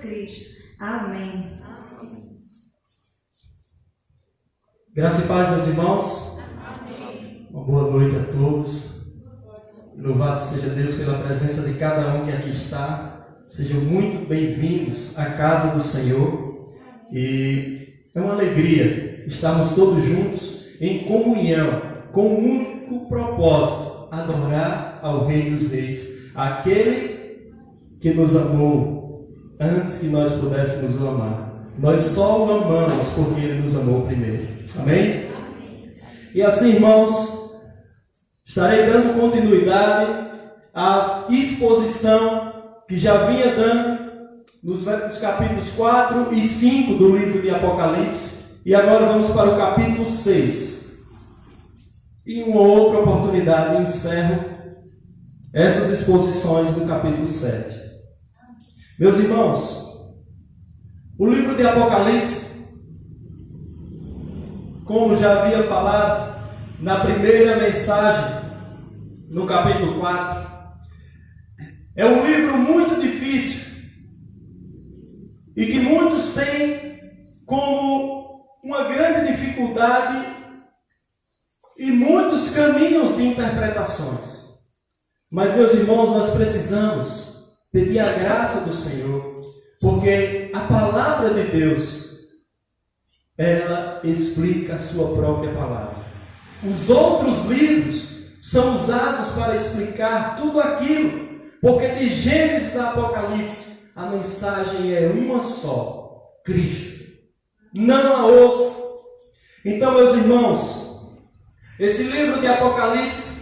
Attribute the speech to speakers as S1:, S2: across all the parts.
S1: Cristo. Amém.
S2: Graça e paz, meus irmãos. Uma boa noite a todos. Louvado seja Deus pela presença de cada um que aqui está. Sejam muito bem-vindos à casa do Senhor. E é uma alegria estarmos todos juntos em comunhão, com um único propósito: adorar ao Rei dos Reis, aquele que nos amou antes que nós pudéssemos o amar. Nós só o amamos porque Ele nos amou primeiro. Amém? E assim, irmãos, estarei dando continuidade à exposição que já vinha dando nos capítulos 4 e 5 do livro de Apocalipse. E agora vamos para o capítulo 6. E em uma outra oportunidade encerro essas exposições do capítulo 7. Meus irmãos, o livro de Apocalipse, como já havia falado na primeira mensagem, no capítulo 4, é um livro muito difícil e que muitos têm como uma grande dificuldade e muitos caminhos de interpretações. Mas, meus irmãos, nós precisamos pedir a graça do Senhor, porque a palavra de Deus, ela explica a sua própria palavra. Os outros livros são usados para explicar tudo aquilo, porque de Gênesis a Apocalipse a mensagem é uma só: Cristo, não há outro. Então, meus irmãos, esse livro de Apocalipse,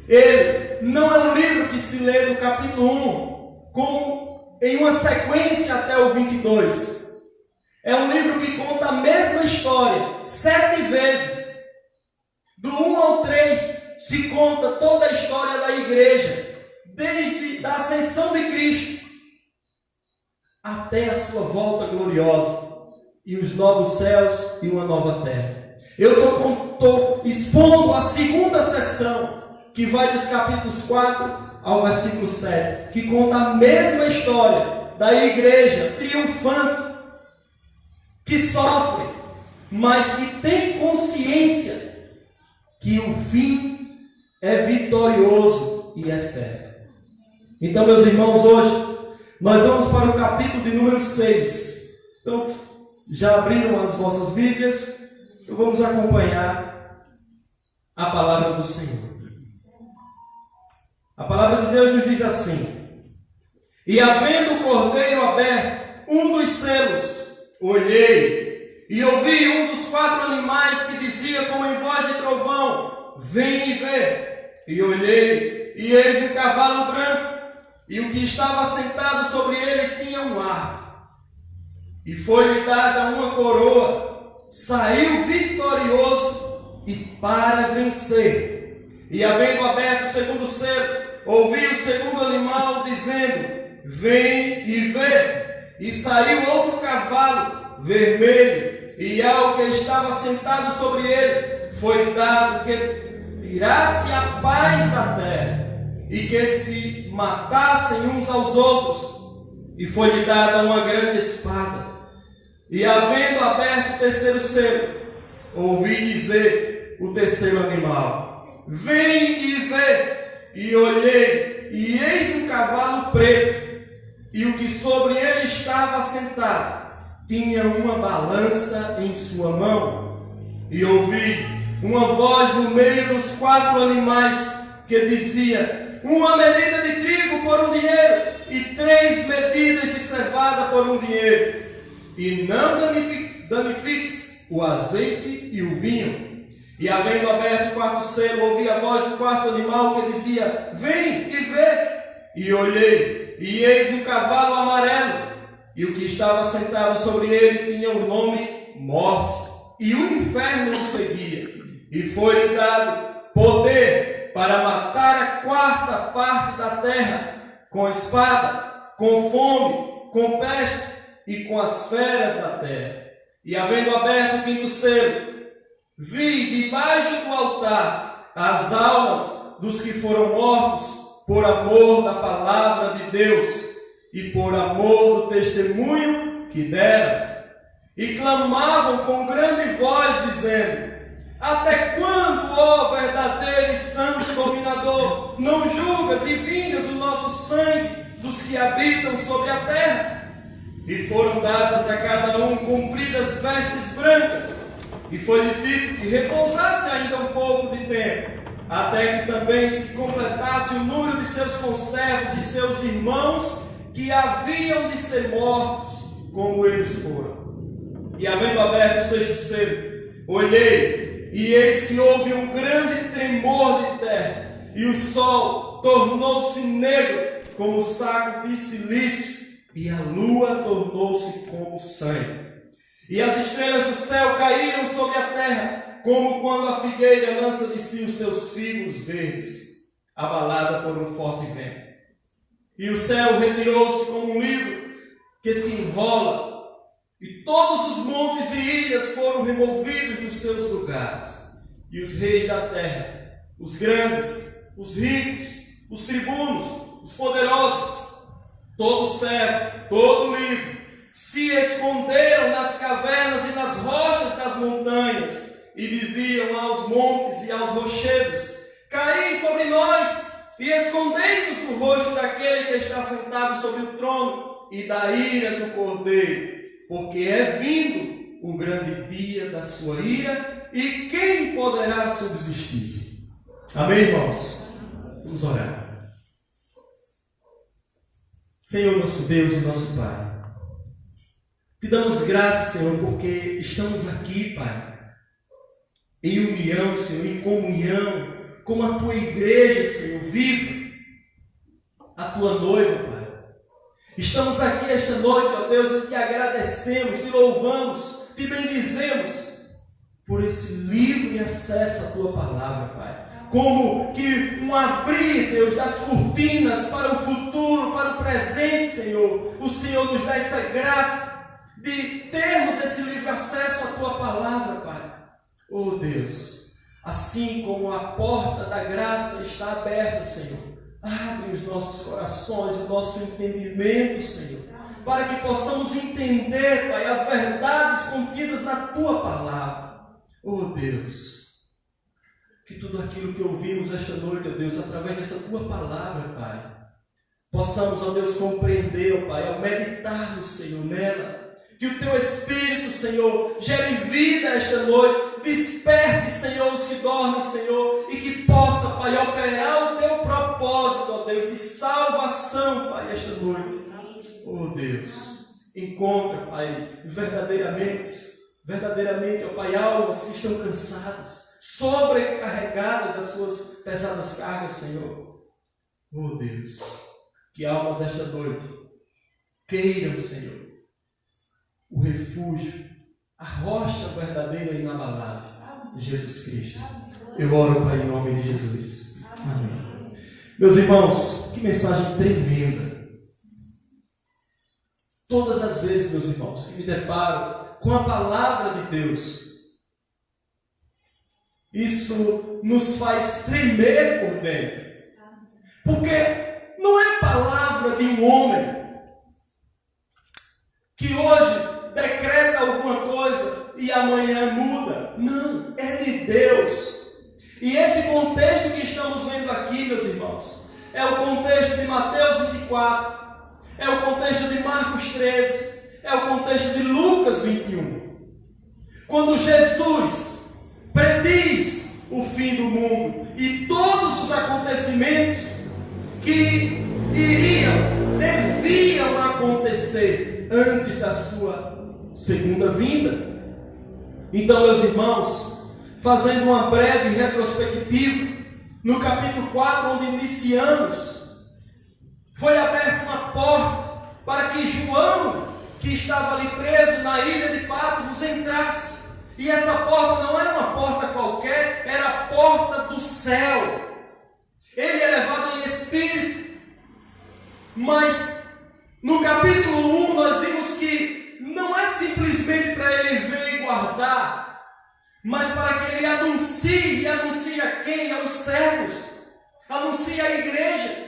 S2: ele não é um livro que se lê do capítulo 1 como em uma sequência até o 22. É um livro que conta a mesma história 7 vezes. Do 1 ao 3 se conta toda a história da igreja, desde a ascensão de Cristo até a sua volta gloriosa e os novos céus e uma nova terra. Eu estou expondo a segunda sessão, que vai dos capítulos 4 ao versículo 7, que conta a mesma história da igreja triunfante, que sofre, mas que tem consciência que o fim é vitorioso e é certo. Então, meus irmãos, hoje nós vamos para o capítulo de número 6. Então, já abriram as vossas Bíblias? Então vamos acompanhar a palavra do Senhor. A palavra de Deus nos diz assim: e havendo o cordeiro aberto um dos selos, olhei e ouvi um dos 4 animais que dizia como em voz de trovão: vem e vê. E olhei, e eis um cavalo branco, e o que estava sentado sobre ele tinha um arco. E foi-lhe dada uma coroa, saiu vitorioso e para vencer. E havendo aberto o segundo selo, ouvi o segundo animal dizendo: vem e vê. E saiu outro cavalo vermelho, e ao que estava sentado sobre ele foi dado que tirasse a paz da terra, e que se matassem uns aos outros. E foi-lhe dada uma grande espada. E havendo aberto o terceiro selo, ouvi dizer o terceiro animal: vem e vê. E olhei, e eis um cavalo preto, e o que sobre ele estava sentado tinha uma balança em sua mão. E ouvi uma voz no meio dos 4 animais que dizia: uma medida de trigo por 1 dinheiro, e 3 medidas de cevada por 1 dinheiro. E não danifiques o azeite e o vinho. E havendo aberto o 4º selo, ouvi a voz do 4º animal que dizia: vem e vê. E olhei, e eis um cavalo amarelo, e o que estava sentado sobre ele tinha o nome Morte, e o inferno o seguia. E foi-lhe dado poder para matar a 4ª parte da terra, com espada, com fome, com peste e com as feras da terra. E havendo aberto o 5º selo, vi debaixo do altar as almas dos que foram mortos por amor da palavra de Deus e por amor do testemunho que deram. E clamavam com grande voz, dizendo: até quando, ó verdadeiro e santo dominador, não julgas e vingas o nosso sangue dos que habitam sobre a terra? E foram dadas a cada um compridas vestes brancas, e foi-lhes dito que repousasse ainda um pouco de tempo, até que também se completasse o número de seus conservos e seus irmãos que haviam de ser mortos, como eles foram. E havendo aberto o sexto selo, olhei, e eis que houve um grande tremor de terra, e o sol tornou-se negro como saco de silício, e a lua tornou-se como sangue. E as estrelas do céu caíram sobre a terra, como quando a figueira lança de si os seus figos verdes, abalada por um forte vento. E o céu retirou-se como um livro que se enrola, e todos os montes e ilhas foram removidos dos seus lugares. E os reis da terra, os grandes, os ricos, os tribunos, os poderosos, todo servo, todo livre, se esconderam nas cavernas e nas rochas das montanhas, e diziam aos montes e aos rochedos: caí sobre nós, e escondei-nos no rosto daquele que está sentado sobre o trono, e da ira do Cordeiro, porque é vindo o grande dia da sua ira, e quem poderá subsistir? Amém, irmãos? Vamos orar. Senhor, nosso Deus e nosso Pai, te damos graças, Senhor, porque estamos aqui, Pai, em união, Senhor, em comunhão com a Tua igreja, Senhor, viva, a Tua noiva, Pai. Estamos aqui esta noite, ó Deus, e te agradecemos, te louvamos, te bendizemos por esse livre acesso à Tua palavra, Pai. Como que um abrir, Deus, das cortinas para o futuro, para o presente, Senhor. O Senhor nos dá essa graça de termos esse livre acesso à Tua palavra, Pai. Oh Deus, assim como a porta da graça está aberta, Senhor, abre os nossos corações, o nosso entendimento, Senhor, para que possamos entender, Pai, as verdades contidas na Tua palavra. Oh Deus, que tudo aquilo que ouvimos esta noite, ó Deus, através dessa Tua palavra, Pai, possamos, ó Deus, compreender, ó Pai, ao meditarmos, Senhor, nela, que o Teu Espírito, Senhor, gere vida esta noite, desperte, Senhor, os que dormem, Senhor, e que possa, Pai, operar o Teu propósito, ó Deus, de salvação, Pai, esta noite. Oh Deus, encontra, Pai, verdadeiramente, ó Pai, almas que estão cansadas, sobrecarregadas das suas pesadas cargas, Senhor. Oh Deus, que almas esta noite queiram, Senhor, o refúgio, a rocha verdadeira e inabalável, Jesus Cristo. Eu oro, Pai, em nome de Jesus. Amém. Meus irmãos, que mensagem tremenda. Todas as vezes, meus irmãos, que me deparo com a palavra de Deus, isso nos faz tremer por dentro. Porque não é palavra de um homem que hoje decreta alguma coisa e amanhã muda. Não, é de Deus. E esse contexto que estamos vendo aqui, meus irmãos, é o contexto de Mateus 24, é o contexto de Marcos 13, é o contexto de Lucas 21. Quando Jesus prediz o fim do mundo e todos os acontecimentos que deviam acontecer antes da sua segunda vinda. Então, meus irmãos, fazendo uma breve retrospectiva, no capítulo 4, onde iniciamos, foi aberta uma porta para que João, que estava ali preso na ilha de Patmos, entrasse. E essa porta não era uma porta qualquer, era a porta do céu. Ele é levado em espírito. Mas no capítulo 1 nós vimos que não é simplesmente para ele ver e guardar, mas para que ele anuncie, e anuncie a quem? Aos servos, anuncie à igreja,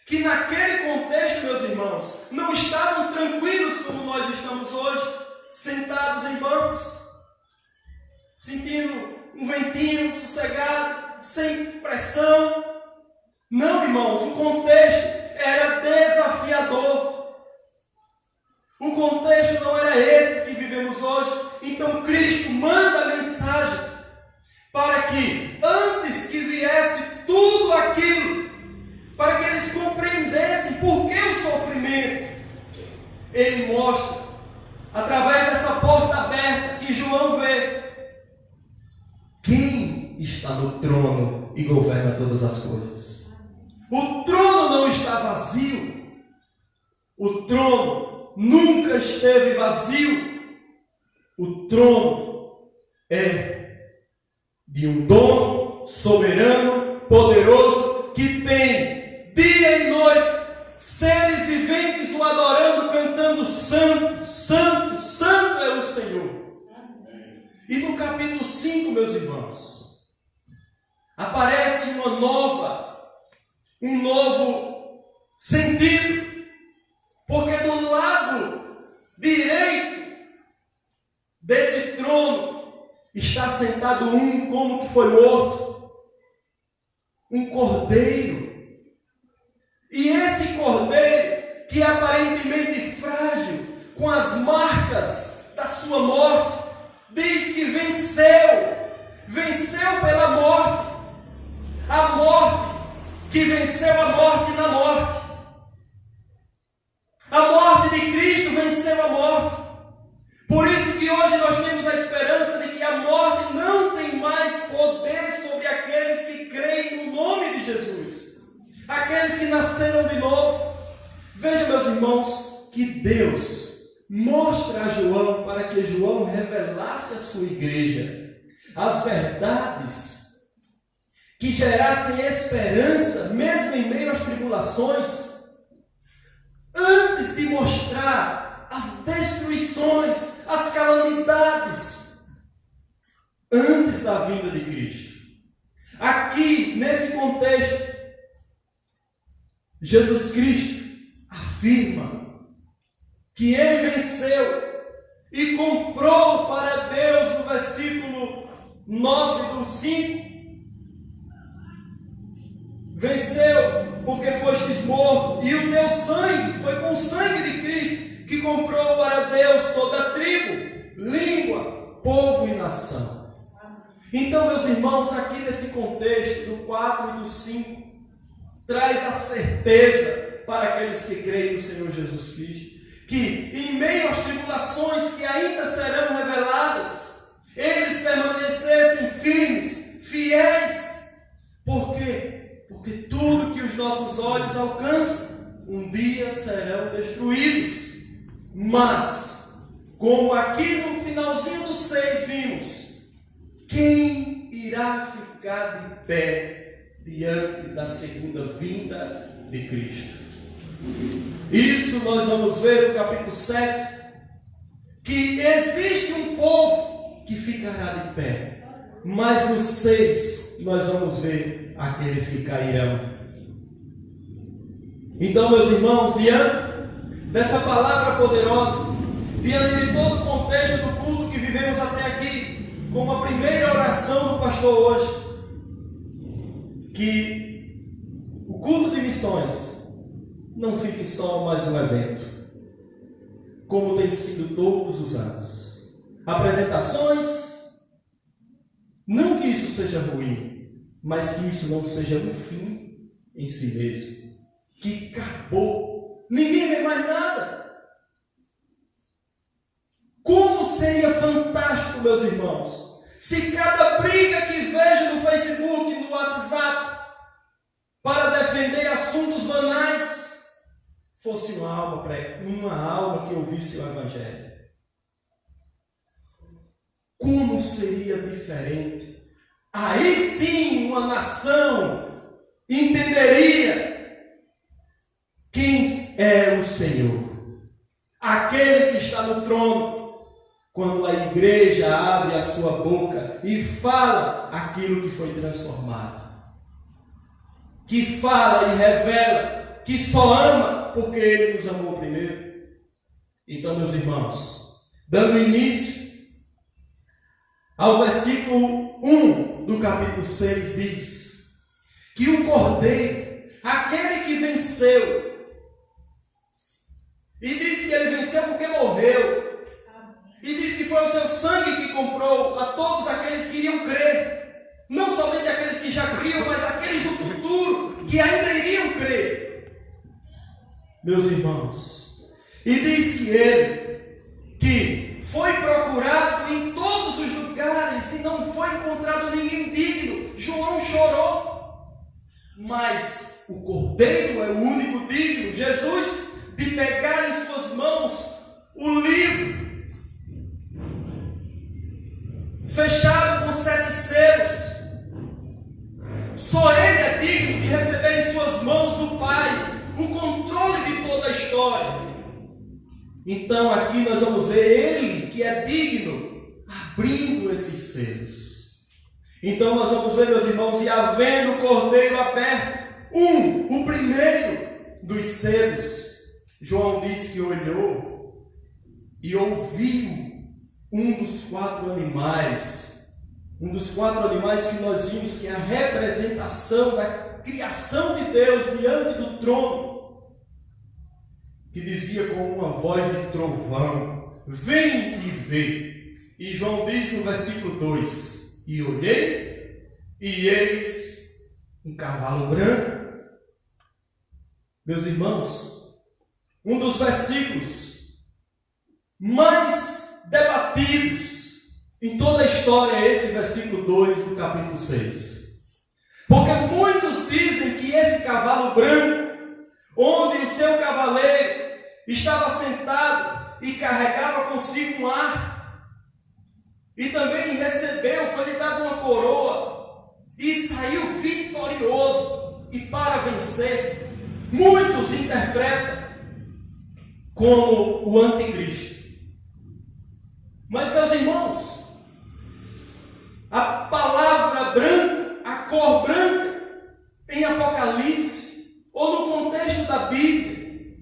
S2: que naquele contexto, meus irmãos, irmãos, não estavam tranquilos como nós estamos hoje, sentados em bancos, sentindo um ventinho sossegado, sem pressão. Não, irmãos, o contexto era desafiador. O contexto não era esse que vivemos hoje. Então Cristo manda a mensagem para que, antes que viesse tudo aquilo, para que eles compreendessem por que o sofrimento, Ele mostra, através dessa porta aberta que João vê, quem está no trono e governa todas as coisas. O trono não está vazio. O trono nunca esteve vazio. O trono é de um dono soberano, poderoso, que tem dia e noite seres viventes o adorando, cantando: Santo, Santo, Santo é o Senhor. E no capítulo 5, meus irmãos, aparece um novo sentido, porque do lado direito desse trono está sentado um como que foi morto, um cordeiro. E esse cordeiro, que é aparentemente frágil, com as marcas da sua morte, diz que venceu pela morte, a morte que venceu a morte na morte. A morte de Cristo venceu a morte. Por isso que hoje nós temos a esperança de que a morte não tem mais poder sobre aqueles que creem no nome de Jesus, aqueles que nasceram de novo. Veja, meus irmãos, que Deus mostra a João para que João revelasse à sua igreja as verdades que gerassem esperança, mesmo em meio às tribulações, antes de mostrar as destruições, as calamidades, antes da vinda de Cristo. Aqui, nesse contexto, Jesus Cristo afirma que Ele venceu e comprou para Deus, no versículo 9 do 5, venceu porque fostes morto, e o teu sangue foi com o sangue de Cristo que comprou para Deus toda a tribo, língua, povo e nação. Então, meus irmãos, aqui nesse contexto do 4 e do 5, traz a certeza para aqueles que creem no Senhor Jesus Cristo, que em meio às tribulações que ainda serão reveladas, eles permanecessem firmes, fiéis. Por quê? Porque tudo que os nossos olhos alcançam, um dia serão destruídos. Mas, como aqui no finalzinho do 6 vimos, quem irá ficar de pé diante da segunda vinda de Cristo? Isso nós vamos ver no capítulo 7, que existe um povo que ficará de pé, mas no 6 nós vamos ver aqueles que cairão. Então, meus irmãos, diante dessa palavra poderosa, diante de todo o contexto do culto que vivemos até aqui, como a primeira oração do pastor hoje, que o culto de missões não fique só mais um evento, como tem sido todos os anos. Apresentações, não que isso seja ruim, mas que isso não seja um fim em si mesmo, que acabou, ninguém vê mais nada. Como seria fantástico, meus irmãos, se cada briga que vejo no Facebook, no WhatsApp, para defender assuntos banais, fosse uma alma que ouvisse o Evangelho. Como seria diferente? Aí sim uma nação entenderia quem é o Senhor, aquele que está no trono. Quando a igreja abre a sua boca e fala aquilo que foi transformado, que fala e revela que só ama porque Ele nos amou primeiro. Então, meus irmãos, dando início ao versículo 1 do capítulo 6, diz que o Cordeiro, aquele que venceu, e diz que ele venceu porque morreu, e diz que foi o seu sangue que comprou a todos aqueles que iriam crer, não somente aqueles que já criam, mas aqueles do futuro que ainda iriam crer. Meus irmãos, e diz que ele, que foi procurado em todos os lugares e não foi encontrado ninguém digno. João chorou, mas o Cordeiro é o único digno, Jesus, de pegar em suas mãos o livro fechado com 7 selos. Só Ele é digno de receber em suas mãos do Pai o controle de toda a história. Então aqui nós vamos ver Ele que é digno abrindo esses selos. Então nós vamos ver, meus irmãos, e havendo o Cordeiro aberto, o primeiro dos selos, João diz que olhou e ouviu um dos 4 animais que nós vimos que é a representação da criação de Deus diante do trono, que dizia com uma voz de trovão: vem e vê. E João diz no versículo 2: e olhei, e eis um cavalo branco. Meus irmãos, um dos versículos mais debatidos em toda a história é esse versículo 2 do capítulo 6. Porque muitos dizem que esse cavalo branco, onde o seu cavaleiro estava sentado e carregava consigo um arco, e também recebeu, foi lhe dado uma coroa, e saiu vitorioso e para vencer, muitos interpretam como o anticristo. Mas, meus irmãos, a palavra branco, a cor branca, em Apocalipse, ou no contexto da Bíblia,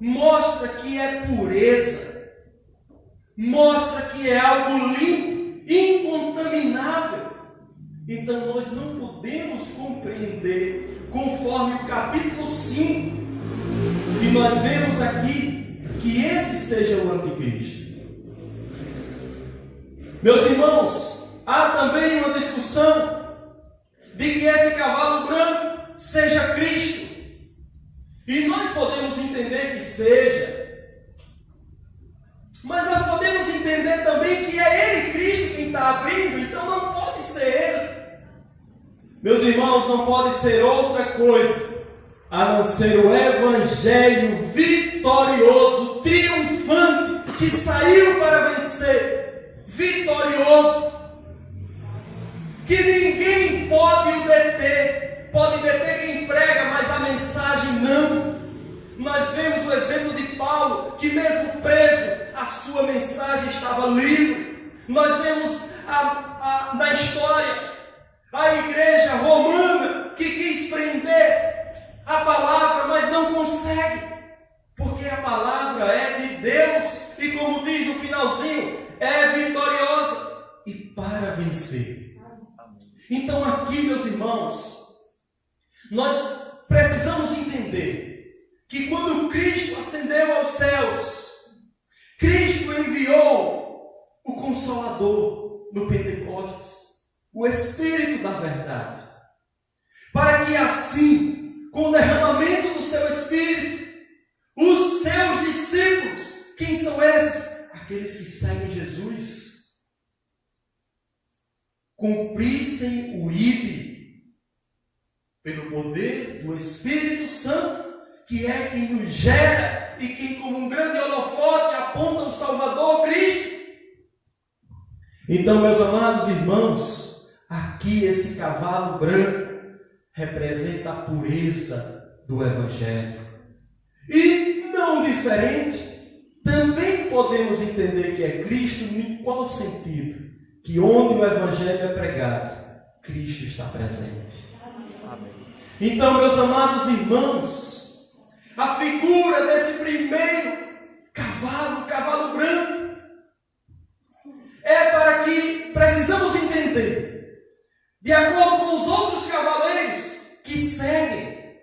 S2: mostra que é pureza, mostra que é algo limpo, incontaminável. Então nós não podemos compreender, conforme o capítulo 5, que nós vemos aqui, que esse seja o anticristo. Meus irmãos, há também uma discussão de que esse cavalo branco seja Cristo. E nós podemos entender que seja, mas nós podemos entender também que é Ele, Cristo, quem está abrindo, então não pode ser Ele. Meus irmãos, não pode ser outra coisa a não ser o Evangelho vitorioso, triunfante, que saiu para vencer. Vitorioso, que ninguém pode o deter, pode deter quem prega, mas a mensagem não. Nós vemos o exemplo de Paulo, que mesmo preso, a sua mensagem estava livre. Nós vemos na história a igreja romana que quis prender a palavra, mas não consegue, porque a palavra é de Deus, e como diz no finalzinho, é vitoriosa e para vencer. Então aqui, meus irmãos, nós precisamos entender que quando Cristo ascendeu aos céus, Cristo enviou o Consolador no Pentecostes, o Espírito da verdade, para que assim, com o derramamento do seu Espírito, os seus discípulos, quem são esses? Aqueles que seguem Jesus, cumprissem o ide pelo poder do Espírito Santo, que é quem nos gera e quem, como um grande holofote, aponta o Salvador Cristo. Então, meus amados irmãos, aqui esse cavalo branco representa a pureza do Evangelho. E não diferente, também podemos entender que é Cristo em qual sentido? Que onde o Evangelho é pregado, Cristo está presente. Amém. Então, meus amados irmãos, a figura desse primeiro cavalo, o cavalo branco, é para que precisamos entender, de acordo com os outros cavaleiros que seguem,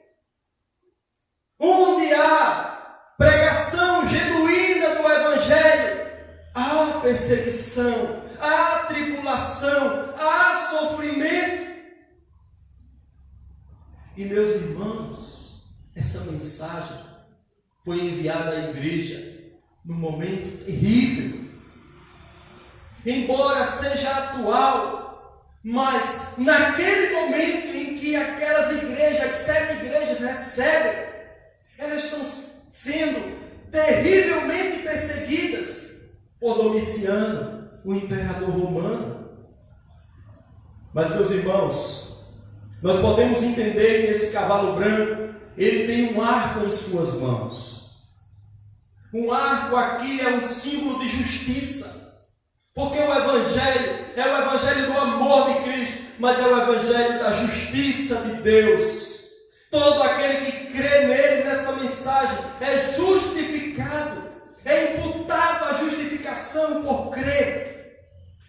S2: onde há pregação genuína do Evangelho, há perseguição, há tribulação, há sofrimento. E meus irmãos, essa mensagem foi enviada à igreja num momento terrível. Embora seja atual, mas naquele momento em que aquelas igrejas, 7 igrejas recebem, elas estão sendo terrivelmente perseguidas por Domiciano, o imperador romano. Mas, meus irmãos, nós podemos entender que esse cavalo branco, ele tem um arco em suas mãos. Um arco aqui é um símbolo de justiça, porque o Evangelho é o Evangelho do amor de Cristo, mas é o Evangelho da justiça de Deus. Todo aquele que crê nele, nessa mensagem, é justificado, é imputado à justificação por crer.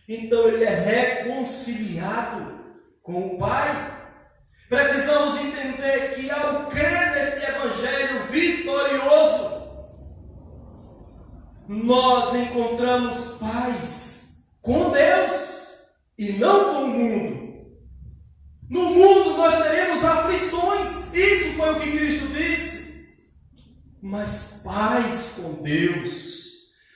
S2: Então ele é reconciliado com o Pai. Precisamos entender que ao crer nesse Evangelho vitorioso, nós encontramos paz com Deus e não com o mundo. No mundo nós teremos aflições, isso foi o que Cristo disse, mas paz com Deus,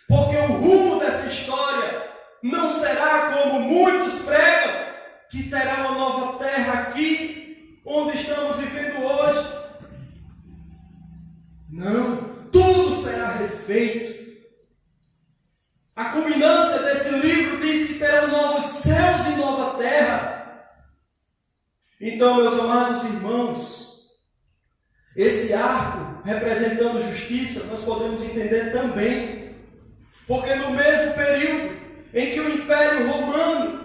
S2: porque o rumo dessa história não será como muitos pregam, que terá uma nova terra aqui, onde estamos vivendo hoje. Não, tudo será refeito. A culminância desse livro diz que terão novos céus e nova terra. Então, meus amados irmãos, esse arco representando justiça, nós podemos entender também, porque no mesmo período em que o Império Romano,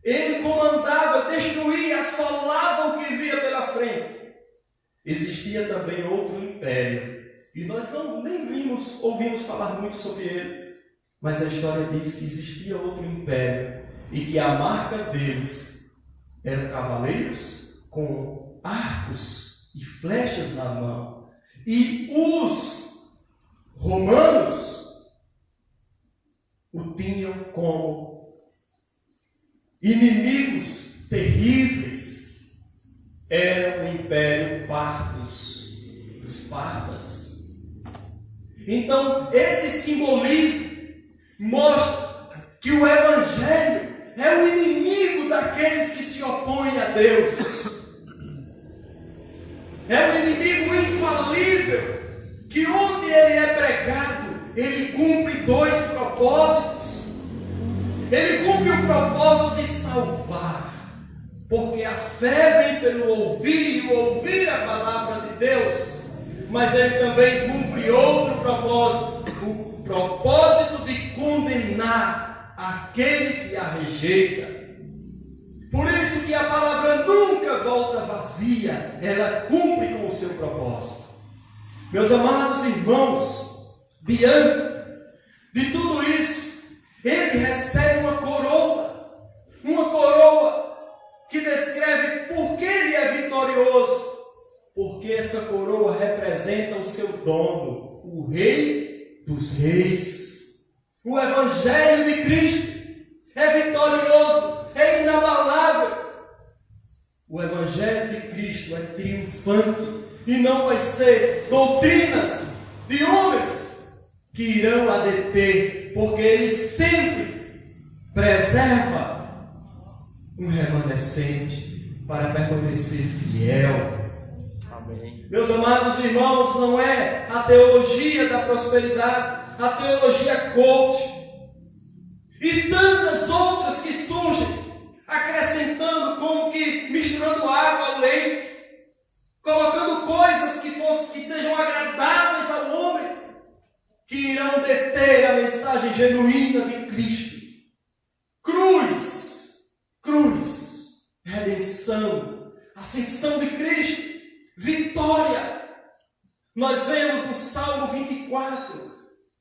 S2: ele comandava, destruía, assolava o que via pela frente, existia também outro império, e nós nem ouvimos falar muito sobre ele, mas a história diz que existia outro império, e que a marca deles eram cavaleiros com arcos e flechas na mão. E os romanos o tinham como inimigos terríveis. Era o Império Partos, dos Partas. Então, esse simbolismo mostra que o Evangelho é o inimigo daqueles que se opõem a Deus. É o inimigo infalível, que onde ele é pregado, ele cumpre 2 propósitos. Ele cumpre o propósito de salvar, porque a fé vem pelo ouvir, e o ouvir a palavra de Deus. Mas ele também cumpre outro propósito, o propósito de condenar aquele que a rejeita. Por isso que a palavra nunca volta vazia, ela cumpre com o seu propósito. Meus amados irmãos, diante de tudo isso, ele recebe uma coroa que descreve por que ele é vitorioso, porque essa coroa representa o seu dono, o Rei dos Reis. O Evangelho de Cristo é vitorioso, é inabalável. O Evangelho de Cristo é triunfante e não vai ser doutrinas de homens que irão a deter, porque ele sempre preserva um remanescente para permanecer fiel. Amém. Meus amados irmãos, não é a teologia da prosperidade, a teologia coach e tantas outras que surgem, acrescentando como que misturando água ao leite, colocando coisas que sejam agradáveis ao homem, que irão deter a mensagem genuína de Cristo. Cruz, redenção, ascensão de Cristo, vitória. Nós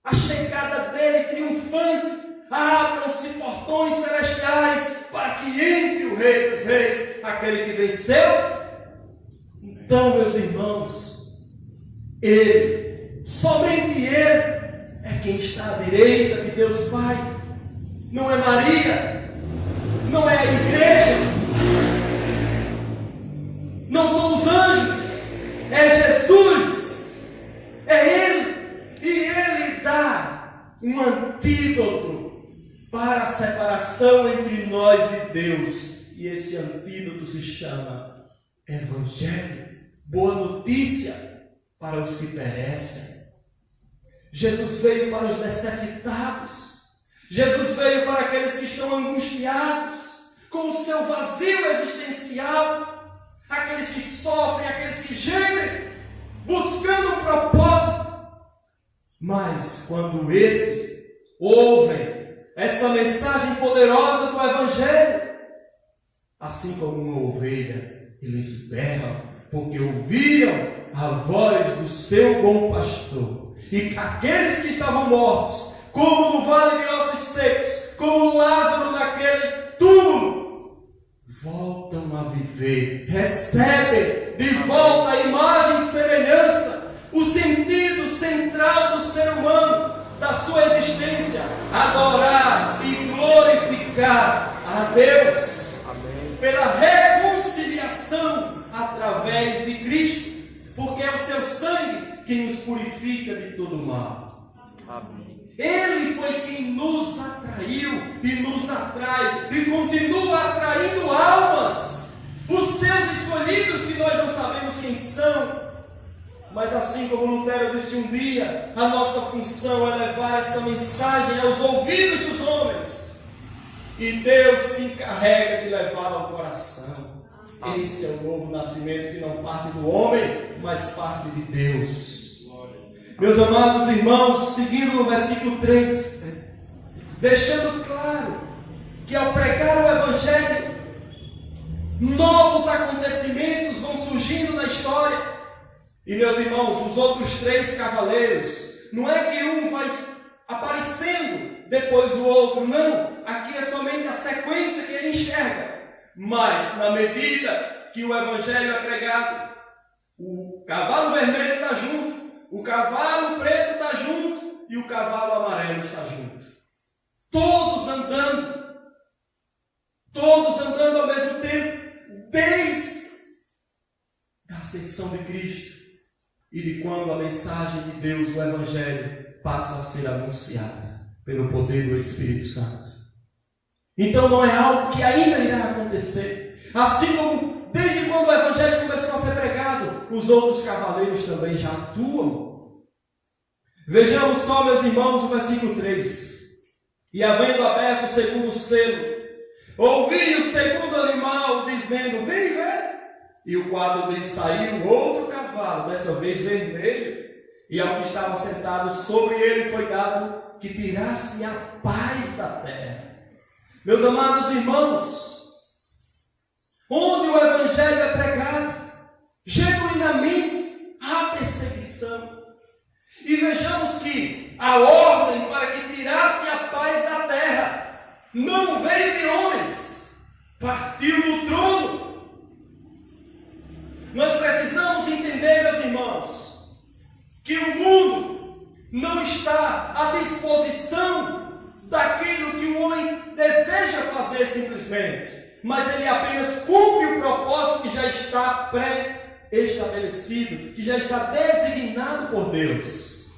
S2: a chegada dele triunfante. Abram-se portões celestiais para que entre o Rei dos Reis, aquele que venceu. Então, meus irmãos, Ele, somente Ele, é quem está à direita de Deus Pai. Não é Maria, não é a igreja, não são os anjos, é Jesus, é Ele. E Ele dá um antídoto para a separação entre nós e Deus. E esse antídoto se chama Evangelho, boa notícia para os que perecem. Jesus veio para os necessitados. Jesus veio para aqueles que estão angustiados, com o seu vazio existencial, aqueles que sofrem, aqueles que gemem, buscando um propósito. Mas quando esses ouvem essa mensagem poderosa do Evangelho, assim como uma ovelha, eles berram, porque ouviram a voz do seu bom pastor. E aqueles que estavam mortos, como no vale de ossos secos, como Lázaro naquele túmulo, voltam a viver, recebem de volta a imagem e semelhança, o sentido central do ser humano, da sua existência, adorar e glorificar a Deus. Amém. Pela reconciliação através de Cristo, porque é o seu sangue que nos purifica de todo mal. Amém. Ele foi quem nos atraiu e nos atrai e continua atraindo almas, os seus escolhidos, que nós não sabemos quem são. Mas assim como Lutero disse um dia, a nossa função é levar essa mensagem aos ouvidos dos homens. E Deus se encarrega de levar ao coração. Esse é o novo nascimento que não parte do homem, mas parte de Deus. Meus amados irmãos, seguindo no versículo 3, deixando claro que ao pregar o Evangelho, novos acontecimentos vão surgindo na história. E meus irmãos, os outros 3 cavaleiros, não é que um vai aparecendo depois o outro, não. Aqui é somente a sequência que ele enxerga. Mas na medida que o Evangelho é pregado, o cavalo vermelho está junto, o cavalo preto está junto e o cavalo amarelo está junto. Todos andando ao mesmo tempo, desde a ascensão de Cristo. E de quando a mensagem de Deus, o Evangelho, passa a ser anunciada pelo poder do Espírito Santo. Então não é algo que ainda irá acontecer. Assim como desde quando o Evangelho começou a ser pregado, os outros cavaleiros também já atuam. Vejamos só, meus irmãos, o versículo 3. E havendo aberto o segundo selo, ouvi o segundo animal dizendo: vem ver. E o quadro dele saiu outro cavalo, dessa vez vermelho, e ao que estava sentado sobre ele foi dado que tirasse a paz da terra. Meus amados irmãos, onde o Evangelho é pregado, genuinamente há perseguição. E vejamos que a ordem para que tirasse a paz da terra não veio de homens, partiu do trono. Nós precisamos entender, meus irmãos, que o mundo não está à disposição daquilo que o homem deseja fazer simplesmente, mas ele apenas cumpre o propósito que já está pré-estabelecido, que já está designado por Deus.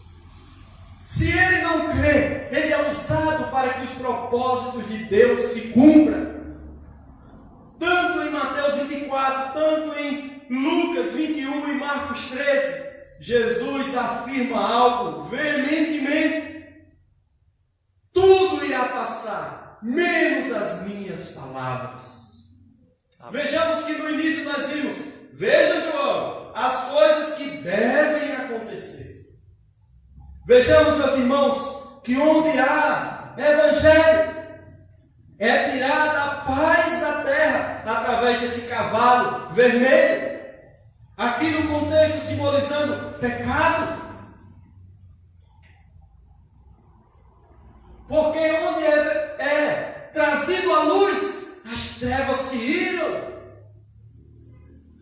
S2: Se ele não crê, ele é usado para que os propósitos de Deus se cumpram. Tanto em Mateus 24, tanto em Lucas 21 e Marcos 13, Jesus afirma algo veementemente: tudo irá passar, menos as minhas palavras. Amém. Vejamos que no início nós vimos: veja, João, as coisas que devem acontecer. Vejamos, meus irmãos, que onde há Evangelho, é tirada a paz da terra através desse cavalo vermelho. Aqui no contexto simbolizando pecado. Porque onde é trazido a luz, as trevas se iram,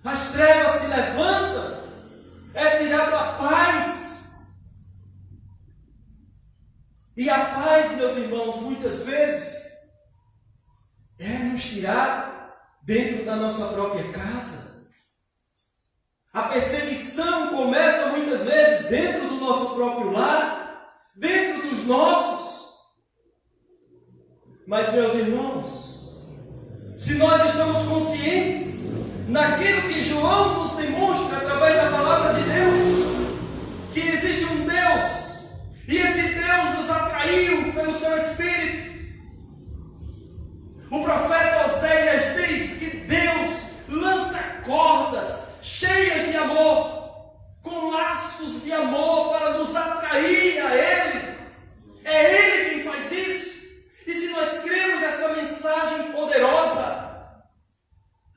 S2: as trevas se levantam, é tirado a paz. E a paz, meus irmãos, muitas vezes é nos tirar dentro da nossa própria casa. A perseguição começa muitas vezes dentro do nosso próprio lar, dentro dos nossos. Mas, meus irmãos, se nós estamos conscientes naquilo que João nos demonstra através da palavra de Deus, que existe um Deus, e esse Deus nos atraiu pelo seu Espírito. O profeta Oséias diz que Deus lança cordas cheias de amor, com laços de amor para nos atrair a Ele. É Ele quem faz isso. E se nós cremos nessa mensagem poderosa,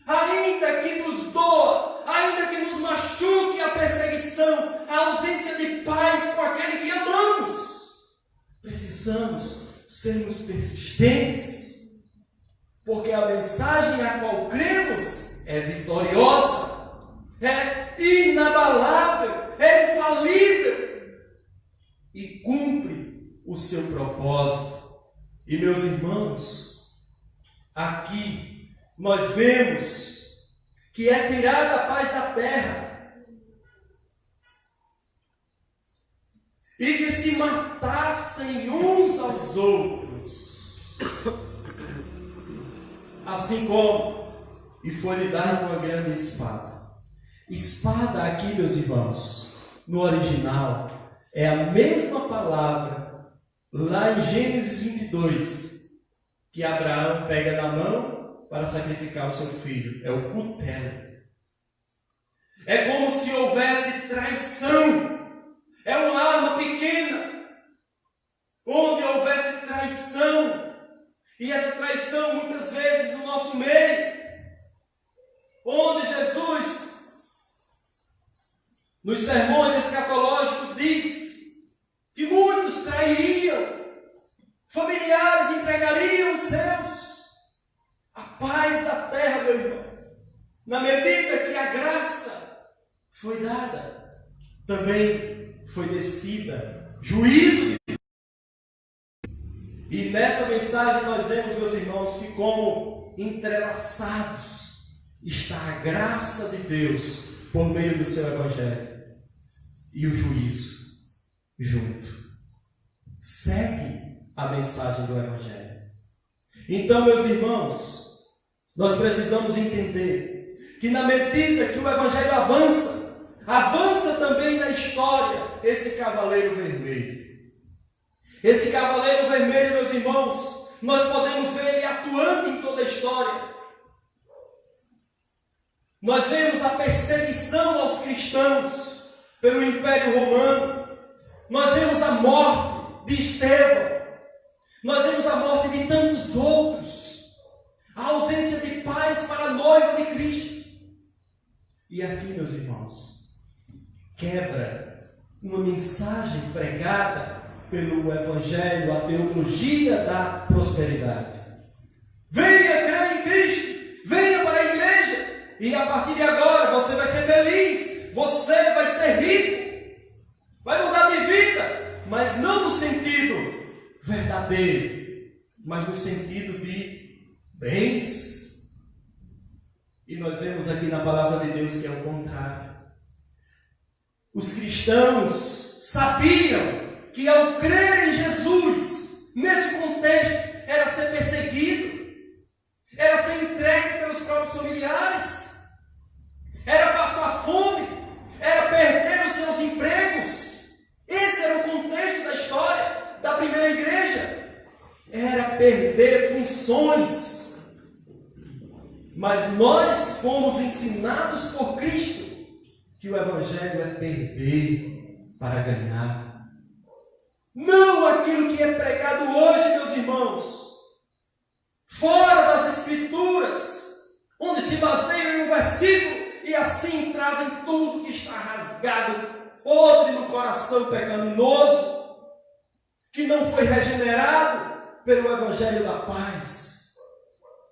S2: ainda que nos doa, ainda que nos machuque a perseguição, a ausência de paz com aquele que amamos, precisamos sermos persistentes, porque a mensagem a qual cremos é vitoriosa, é inabalável, é infalível e cumpre o seu propósito. E, meus irmãos, aqui nós vemos que é tirada a paz da terra e que se matassem uns aos outros, assim como e foi-lhe dada uma grande espada. Espada aqui, meus irmãos, no original, é a mesma palavra lá em Gênesis 22, que Abraão pega na mão para sacrificar o seu filho. É o cutelo. É como se houvesse traição. É uma arma pequena, onde houvesse traição. E essa traição, muitas vezes, no nosso meio, onde Jesus, nos sermões escatológicos, diz que muitos trairiam, familiares entregariam os seus. A paz da terra, meu irmão, na medida que a graça foi dada, também foi descida juízo de Deus. E nessa mensagem nós vemos, meus irmãos, que como entrelaçados está a graça de Deus por meio do seu Evangelho e o juízo junto. Segue a mensagem do Evangelho. Então, meus irmãos, nós precisamos entender que na medida que o Evangelho avança também na história esse cavaleiro vermelho. Esse cavaleiro vermelho, meus irmãos, nós podemos ver ele atuando em toda a história. Nós vemos a perseguição aos cristãos pelo Império Romano. Nós vemos a morte de Estevão. Nós vemos a morte de tantos outros. A ausência de paz para a noiva de Cristo. E aqui, meus irmãos, quebra uma mensagem pregada pelo Evangelho, a teologia da prosperidade. Venha crer em Cristo, venha para a igreja, e a partir de agora você vai ser feliz, você vai ser rico, vai mudar de vida, mas não no sentido verdadeiro, mas no sentido de bens. E nós vemos aqui na palavra de Deus que é o contrário. Os cristãos sabiam que ao crer em Jesus, nesse contexto, era ser perseguido, era ser entregue pelos próprios familiares, era passar fome, era perder os seus empregos. Esse era o contexto da história da primeira igreja, era perder funções. Mas nós fomos ensinados por Cristo que o Evangelho é perder para ganhar. Não aquilo que é pregado hoje, meus irmãos, fora das Escrituras, onde se baseiam em um versículo e assim trazem tudo que está rasgado, podre no coração pecaminoso, que não foi regenerado pelo Evangelho da paz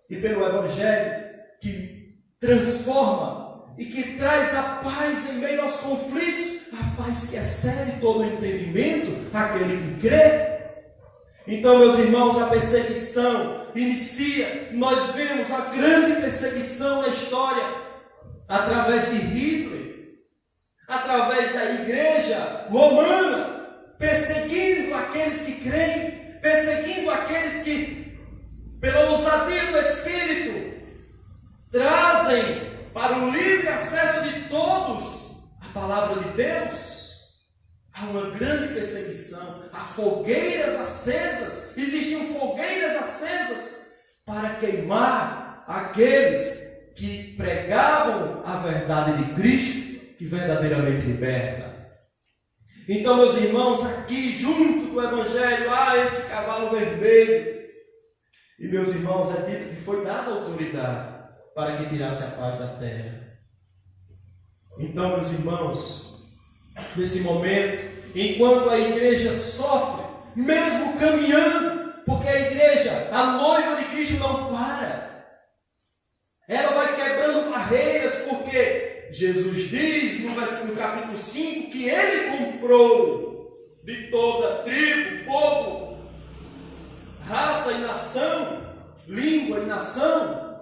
S2: e pelo Evangelho que transforma e que traz a paz em meio aos conflitos, a paz que excede todo o entendimento, aquele que crê. Então, meus irmãos, a perseguição inicia, nós vemos a grande perseguição na história, através de Hitler, através da igreja romana, perseguindo aqueles que creem, perseguindo aqueles que, pela ousadia do Espírito, trazem para o livre acesso de todos a palavra de Deus. Há uma grande perseguição, há fogueiras acesas, existiam fogueiras acesas para queimar aqueles que pregavam a verdade de Cristo, que verdadeiramente liberta. Então, meus irmãos, aqui junto do Evangelho há esse cavalo vermelho. E, meus irmãos, é dito que foi dada autoridade para que tirasse a paz da terra. Então, meus irmãos, nesse momento, enquanto a igreja sofre, mesmo caminhando, porque a igreja, a noiva de Cristo, não para. Ela vai quebrando barreiras, porque Jesus diz no capítulo 5 que Ele comprou de toda tribo, povo, raça e nação, língua e nação.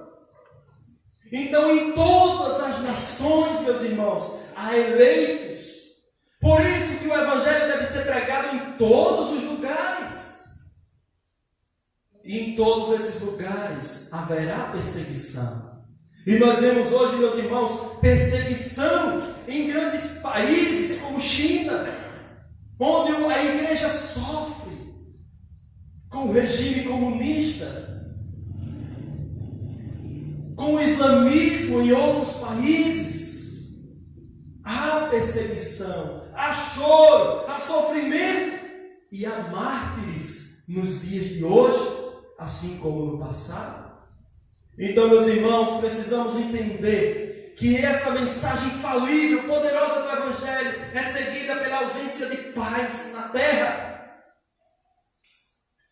S2: Então, em todas as nações, meus irmãos, há eleitos. Por isso que o Evangelho deve ser pregado em todos os lugares. E em todos esses lugares haverá perseguição. E nós vemos hoje, meus irmãos, perseguição em grandes países como China, onde a igreja sofre com o regime comunista, com o islamismo em outros países. Há perseguição, há choro, há sofrimento e há mártires nos dias de hoje, assim como no passado. Então, meus irmãos, precisamos entender que essa mensagem infalível, poderosa do Evangelho é seguida pela ausência de paz na terra,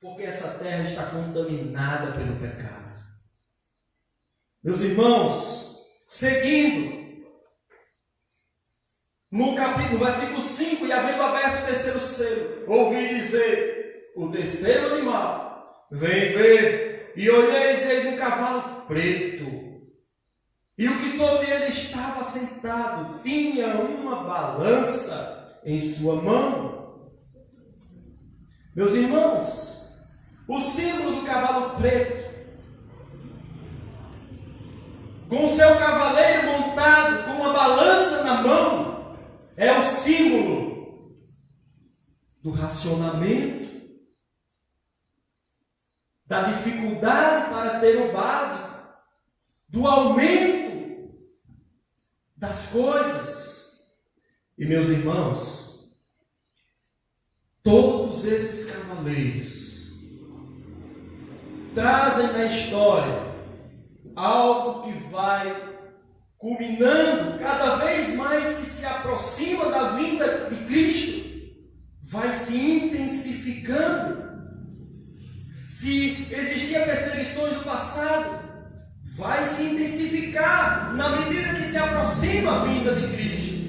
S2: porque essa terra está contaminada pelo pecado. Meus irmãos, seguindo no versículo 5, e havendo aberto o terceiro selo, ouvi dizer: o terceiro animal, vem ver, e olheis, eis um cavalo preto, e o que sobre ele estava sentado tinha uma balança em sua mão. Meus irmãos, o símbolo do cavalo preto, com o seu cavaleiro montado com uma balança na mão, é o símbolo do racionamento, da dificuldade para ter o básico, do aumento das coisas. E, meus irmãos, todos esses cavaleiros trazem na história algo que vai culminando cada vez mais, que se aproxima da vinda de Cristo, vai se intensificando. Se existia perseguições no passado, vai se intensificar na medida que se aproxima a vinda de Cristo.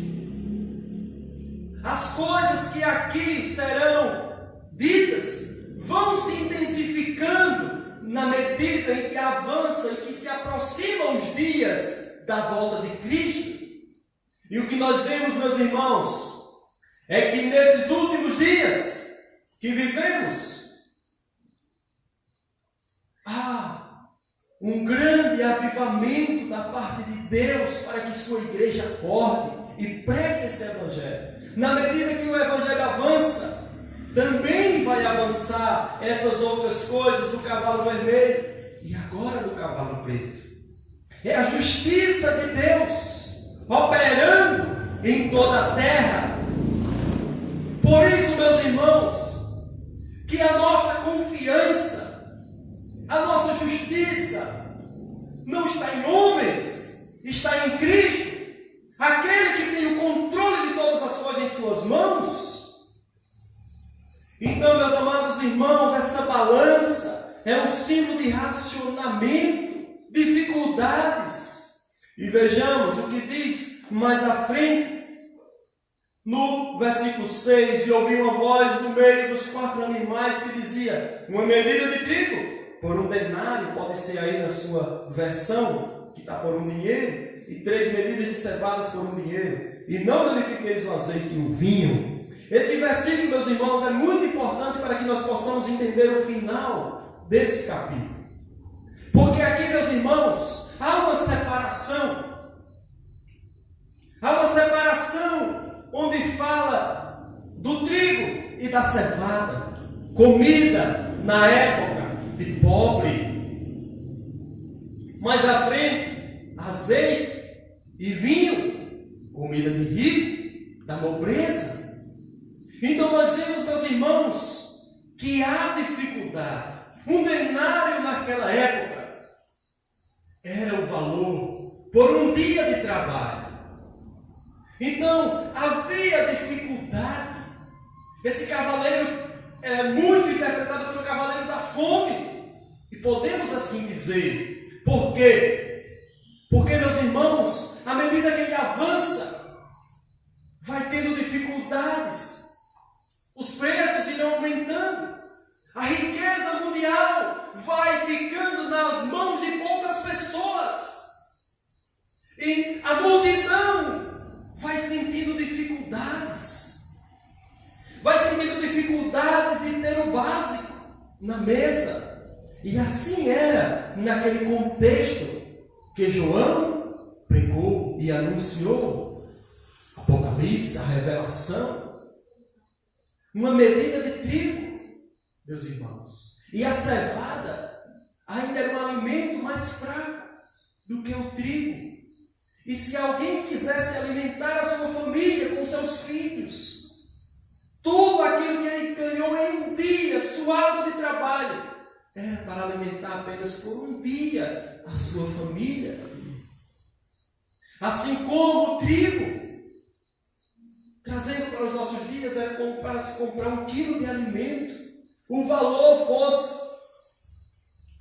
S2: As coisas que aqui serão ditas vão se intensificando na medida em que avança e que se aproximam os dias da volta de Cristo. E o que nós vemos, meus irmãos, é que nesses últimos dias que vivemos, há um grande avivamento da parte de Deus para que sua igreja acorde e pregue esse Evangelho. Na medida que o Evangelho avança, também vai avançar essas outras coisas do cavalo vermelho e agora do cavalo preto. É a justiça de Deus operando em toda a terra. Por isso, meus irmãos, que a nossa confiança, a nossa justiça não está em homens, está em Cristo, aquele que tem o controle de todas as coisas em suas mãos. Então, meus amados, irmãos, essa balança é um símbolo de racionamento, dificuldades. E vejamos o que diz mais à frente, no versículo 6, e ouvi uma voz do meio dos 4 animais que dizia: uma medida de trigo por 1 denário, pode ser aí na sua versão, que está por 1 dinheiro, e 3 medidas de cevadas por 1 dinheiro, e não danifiqueis o azeite e o vinho. Esse versículo, meus irmãos, é muito importante para que nós possamos entender o final desse capítulo. Porque aqui, meus irmãos, há uma separação. Há uma separação onde fala do trigo e da cevada. Comida na época de pobre. Mais à frente, azeite e vinho, comida de rico, da nobreza. Então nós vemos, meus irmãos, que há dificuldade. 1 denário naquela época era o valor por 1 dia de trabalho. Então havia dificuldade. Esse cavaleiro é muito interpretado pelo cavaleiro da fome. E podemos assim dizer. Por quê? Porque, meus irmãos, à medida que ele avança, vai tendo dificuldades. Os preços irão aumentando. A riqueza mundial vai ficando nas mãos de poucas pessoas. E a multidão vai sentindo dificuldades. Vai sentindo dificuldades de ter o básico na mesa. E assim era naquele contexto que João pregou e anunciou. Apocalipse, a revelação. Uma medida de trigo, meus irmãos. E a cevada ainda era um alimento mais fraco do que o trigo. E se alguém quisesse alimentar a sua família com seus filhos, tudo aquilo que ele ganhou em 1 dia, suado de trabalho, era para alimentar apenas por 1 dia a sua família. Assim como o trigo, trazendo para os nossos dias, era como para se comprar 1 quilo de alimento. O valor fosse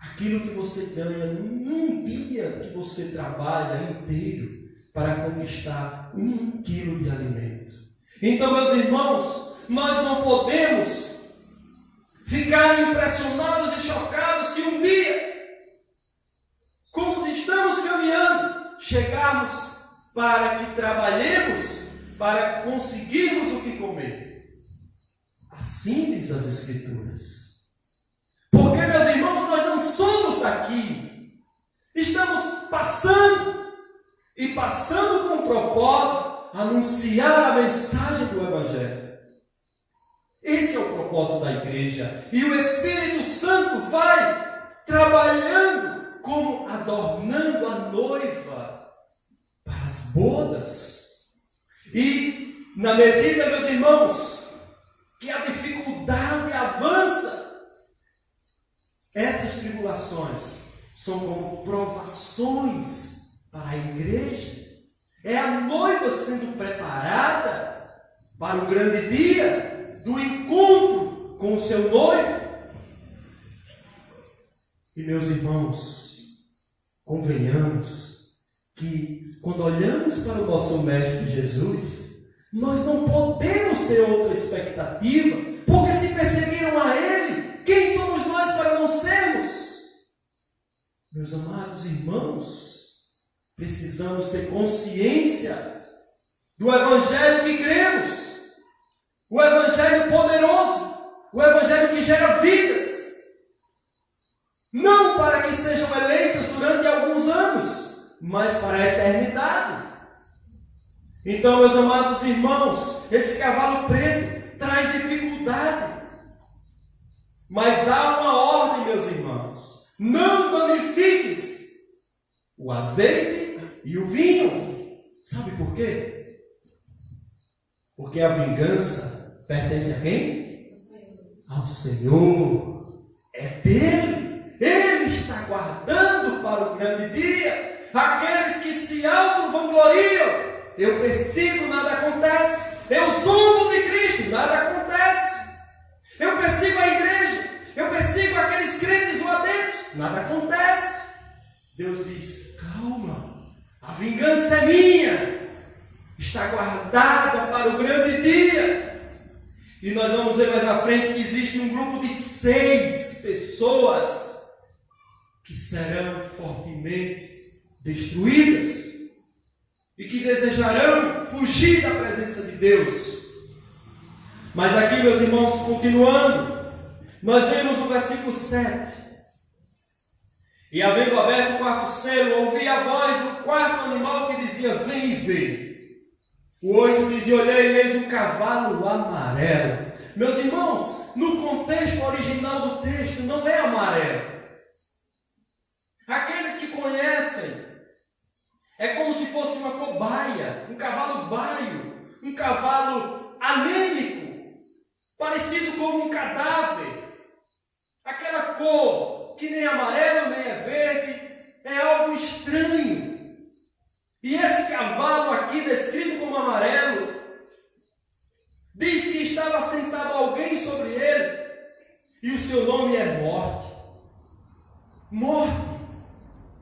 S2: aquilo que você ganha num dia que você trabalha inteiro para conquistar 1 quilo de alimento. Então, meus irmãos, nós não podemos ficar impressionados e chocados se um dia, como estamos caminhando, chegarmos para que trabalhemos para conseguirmos o que comer. Assim diz as Escrituras. Porque, meus irmãos, nós não somos daqui. Estamos passando e passando com propósito anunciar a mensagem do Evangelho. Esse é o propósito da igreja. E o Espírito Santo vai trabalhando como adornando a noiva para as bodas. E na medida, meus irmãos, que a dificuldade avança, essas tribulações são como provações para a igreja. É a noiva sendo preparada para o grande dia do encontro com o seu noivo. E, meus irmãos, convenhamos que quando olhamos para o nosso Mestre Jesus, nós não podemos ter outra expectativa, porque se perseguiram a Ele, quem somos nós para não sermos? Meus amados irmãos, precisamos ter consciência do Evangelho que cremos, o Evangelho poderoso, o Evangelho que gera vidas, não para que sejam eleitas durante alguns anos, mas para a eternidade. Então, meus amados irmãos, esse cavalo preto traz dificuldade, mas há uma ordem, meus irmãos: não danifiques o azeite e o vinho. Sabe por quê? Porque a vingança pertence a quem? Ao Senhor. É dele. Ele está guardando para o grande dia. Aqueles que se auto-vangloriam, eu persigo, nada acontece. Eu zombo de Cristo, nada acontece. Eu persigo a igreja, nada acontece. Deus diz: calma, a vingança é minha, está guardada para o grande dia. E nós vamos ver mais à frente que existe um grupo de 6 pessoas que serão fortemente destruídas e que desejarão fugir da presença de Deus. Mas aqui, meus irmãos, continuando, nós vemos no versículo 7: e havendo aberto o quarto selo, ouvi a voz do quarto animal que dizia: vem e vê. O 8 diz: e olhei, eis um cavalo amarelo. Meus irmãos, no contexto original do texto, não é amarelo. Aqueles que conhecem, é como se fosse uma cobaia, um cavalo baio, um cavalo anêmico, parecido com um cadáver. Aquela cor que nem é amarelo, nem é verde, é algo estranho. E esse cavalo aqui, descrito como amarelo, diz que estava sentado alguém sobre ele, e o seu nome é Morte. Morte.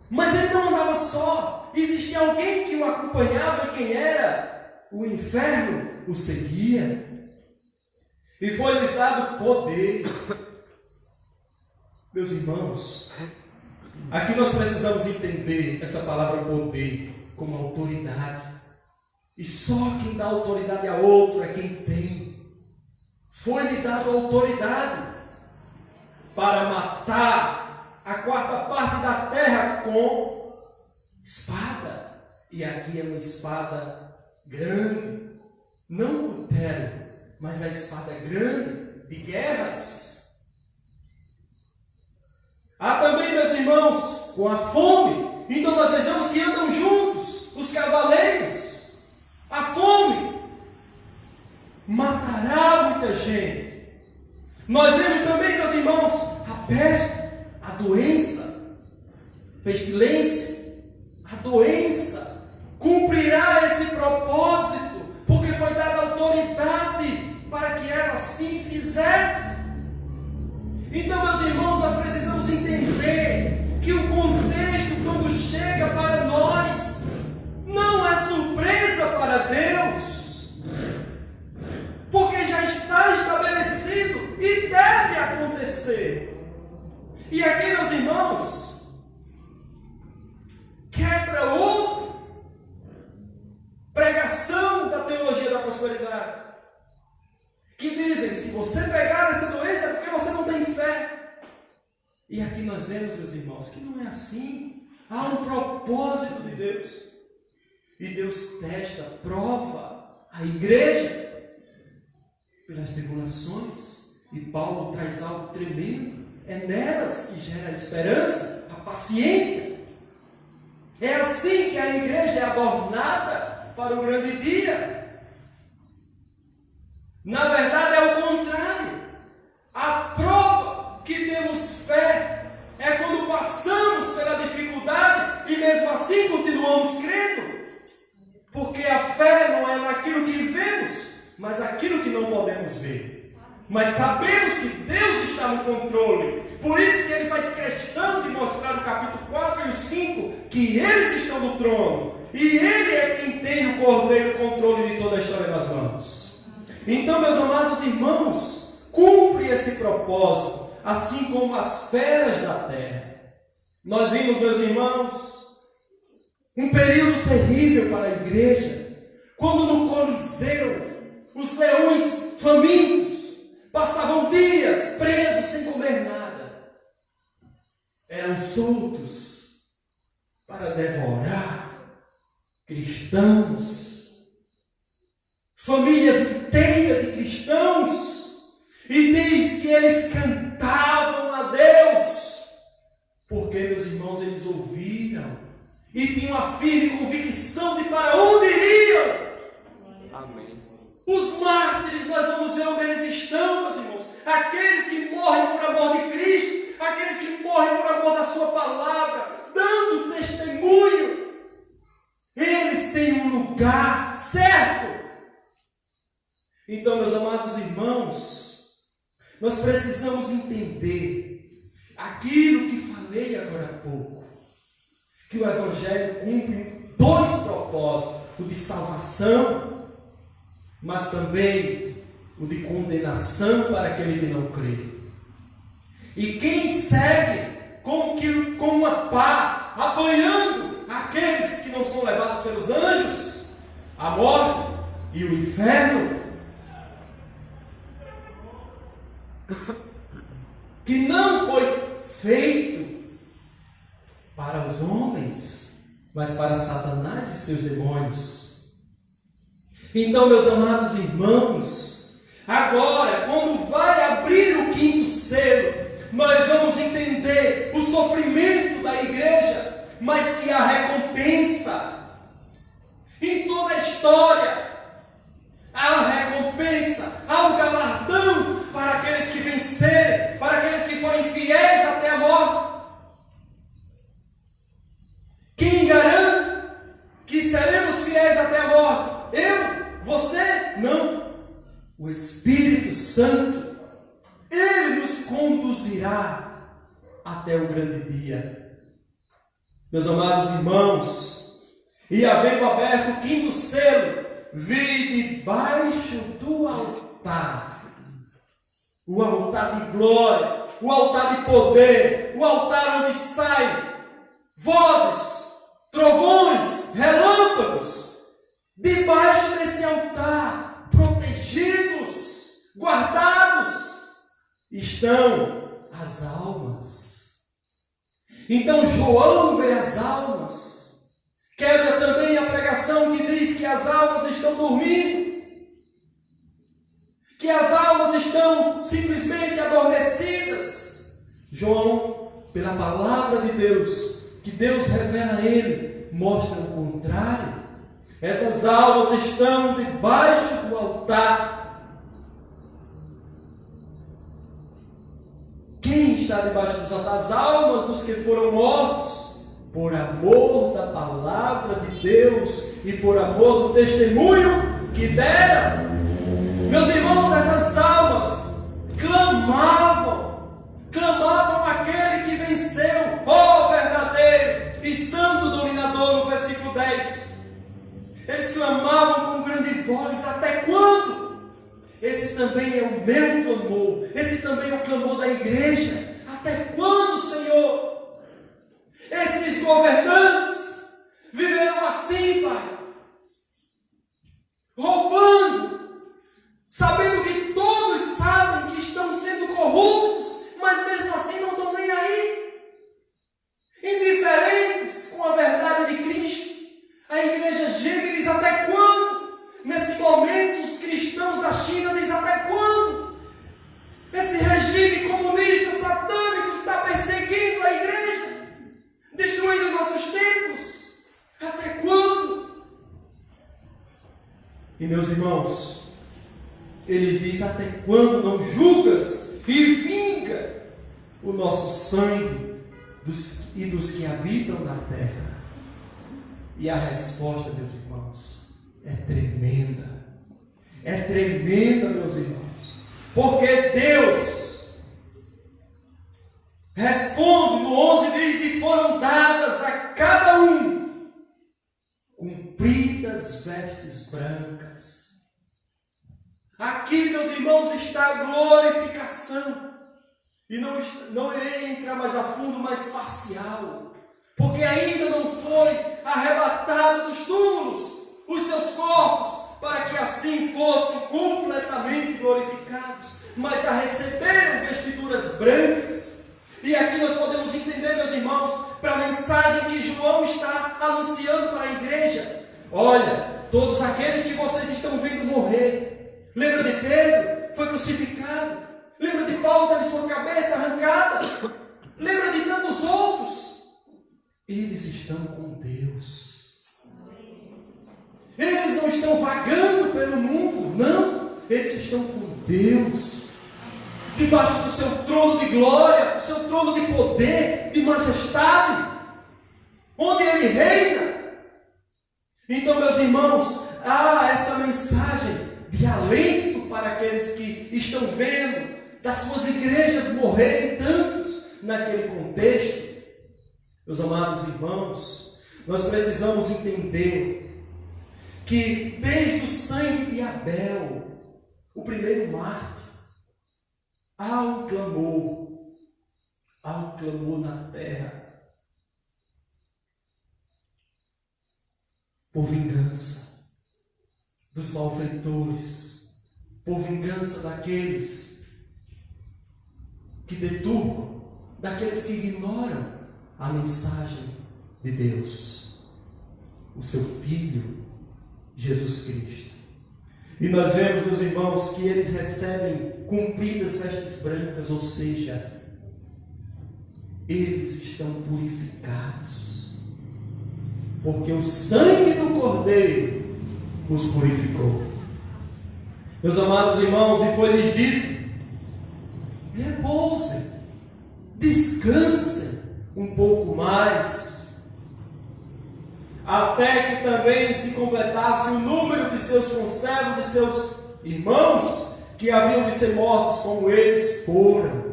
S2: Mas ele não andava só, existia alguém que o acompanhava, e quem era? O inferno o seguia. E foi-lhes dado poder. Meus irmãos, aqui nós precisamos entender essa palavra poder como autoridade. E só quem dá autoridade a outro é quem tem. Foi-lhe dado autoridade para matar a 4ª parte da terra com espada. E aqui é uma espada grande, não cutelo, mas a espada grande de guerras. Há também, meus irmãos, com a fome. Então nós vejamos que andam juntos os cavaleiros. A fome matará muita gente. Nós vemos também, meus irmãos, a peste, a doença, pestilência, a doença cumprirá esse propósito, porque foi dada autoridade para que ela assim fizesse. Então, meus irmãos, nós precisamos entender que o contexto, quando chega para nós, não é surpresa para Deus, porque já está estabelecido e deve acontecer. E aqui, meus irmãos, quebra outra pregação da teologia da prosperidade, que dizem: se você pegar essa doença é porque você não tem fé. E aqui nós vemos, meus irmãos, que não é assim. Há um propósito de Deus. E Deus testa, prova a igreja pelas tribulações. E Paulo traz algo tremendo. É nelas que gera a esperança, a paciência. É assim que a igreja é adornada para o grande dia. Na verdade é o contrário. A prova que temos fé é quando passamos pela dificuldade e mesmo assim continuamos crendo. Porque a fé não é naquilo que vemos, mas aquilo que não podemos ver. Mas sabemos que Deus está no controle. Por isso que ele faz questão de mostrar no capítulo 4 e o 5 que eles estão no trono. E ele é quem tem o cordeiro, o controle de toda a história nas mãos. Então, meus amados irmãos, cumpre esse propósito, assim como as feras da terra. Nós vimos, meus irmãos, um período terrível para a igreja, quando no Coliseu, os leões famintos passavam dias presos sem comer nada. Eram soltos para devorar cristãos, famílias inteiras de cristãos. E diz que eles cantavam a Deus, porque, meus irmãos, eles ouviram e tinham a firme convicção de para onde iriam.
S3: Amém.
S2: Os mártires, nós vamos ver onde eles estão, meus irmãos. Aqueles que morrem por amor de Cristo, aqueles que morrem por amor da sua palavra, dando testemunho. Eles têm um lugar certo. Então, meus amados irmãos, nós precisamos entender aquilo que falei agora há pouco, que o Evangelho cumpre dois propósitos, o de salvação, mas também o de condenação para aquele que não crê. E quem segue com uma pá, apanhando aqueles que não são levados pelos anjos, a morte e o inferno, que não foi feito para os homens, mas para Satanás e seus demônios. Então, meus amados irmãos, agora, quando vai abrir o quinto selo, nós vamos entender o sofrimento da igreja, mas que a recompensa, em toda a história, há recompensa, há um galardão para aqueles que vencerem, para aqueles que forem fiéis até a morte. Quem garante que seremos fiéis até a morte? Eu? Você? Não. O Espírito Santo, Ele nos conduzirá até o grande dia. Meus amados irmãos, e havendo aberto o quinto selo, vi debaixo do altar, o altar de glória, o altar de poder, o altar onde saem vozes, trovões, relâmpagos. Debaixo desse altar, protegidos, guardados, estão as almas. Então João vê as almas. Quebra também a pregação que diz que as almas estão dormindo, que as almas estão simplesmente adormecidas. João, pela palavra de Deus, que Deus revela a ele, mostra o contrário. Essas almas estão debaixo do altar. Quem está debaixo dos altares? As almas dos que foram mortos por amor da palavra de Deus e por amor do testemunho que deram. Meus irmãos, essas almas clamavam aquele que venceu, ó verdadeiro e santo dominador, no versículo 10. Eles clamavam com grande voz: até quando? Esse também é o meu clamor, esse também é o clamor da igreja. Até quando, Senhor? Esses governantes viverão assim, Pai, roubando, sabendo que todos sabem que estão sendo corruptos, mas mesmo assim não estão nem aí, indiferentes com a verdade de Cristo. A igreja geme e diz: até quando? Nesse momento, os cristãos da China dizem: até quando? Esse regime comunista satânico está perseguindo a igreja, destruindo nossos templos. Até quando? E meus irmãos, ele diz: até quando não julgas e vinga o nosso sangue e dos que habitam na terra? E a resposta, meus irmãos, é tremenda. É tremenda, meus irmãos. Porque Deus responde no 11, diz: e foram dadas a cada um compridas vestes brancas. Aqui, meus irmãos, está a glorificação. E não irei entrar mais a fundo, mais parcial, porque ainda não foi arrebatado dos túmulos os seus corpos, para que assim fossem completamente glorificados, mas já receberam vestiduras brancas. E aqui nós podemos entender, meus irmãos, para a mensagem que João está anunciando para a igreja: olha, todos aqueles que vocês estão vendo morrer, lembra de Pedro? Foi crucificado. Lembra de Paulo, teve sua cabeça arrancada. Lembra de tantos outros. Eles estão com Deus. Eles não estão vagando pelo mundo, não. Eles estão com Deus, debaixo do seu trono de glória, do seu trono de poder, de majestade, onde Ele reina. Então, meus irmãos, há essa mensagem de alento para aqueles que estão vendo das suas igrejas morrerem tantos naquele contexto, meus amados irmãos, nós precisamos entender que desde o sangue de Abel, o primeiro mártir, há um clamor na terra por vingança dos malfeitores, por vingança daqueles que deturpam, daqueles que ignoram a mensagem de Deus, o seu Filho, Jesus Cristo. E nós vemos, meus irmãos, que eles recebem compridas vestes brancas, ou seja, eles estão purificados, porque o sangue do Cordeiro os purificou. Meus amados irmãos, e foi-lhes dito: repousem, descansem um pouco mais, até que também se completasse o número de seus conservos e seus irmãos, que haviam de ser mortos como eles foram.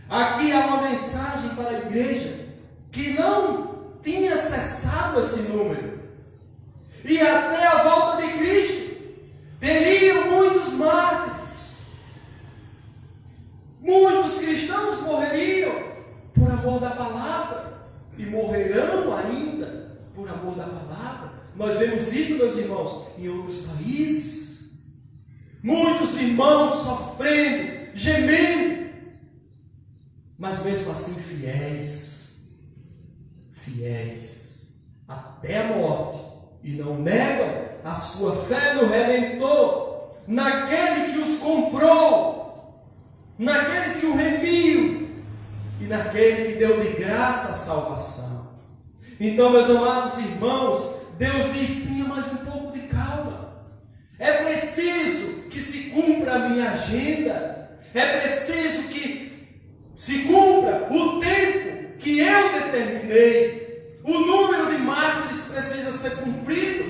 S2: Aqui há uma mensagem para a igreja que não tinha cessado esse número, e até a volta de Cristo teriam muitos mártires, muitos cristãos morreriam por amor da palavra, e morrerão ainda por amor da palavra. Nós vemos isso, meus irmãos, em outros países, muitos irmãos sofrendo, gemendo, mas mesmo assim fiéis até a morte, e não negam a sua fé no Redentor, naquele que os comprou, naqueles que o remiam e naquele que deu de graça a salvação. Então, meus amados irmãos, Deus diz: tenha mais um pouco de calma. É preciso que se cumpra a minha agenda, é preciso que se cumpra o tempo que eu determinei. O número de mártires precisa ser cumprido.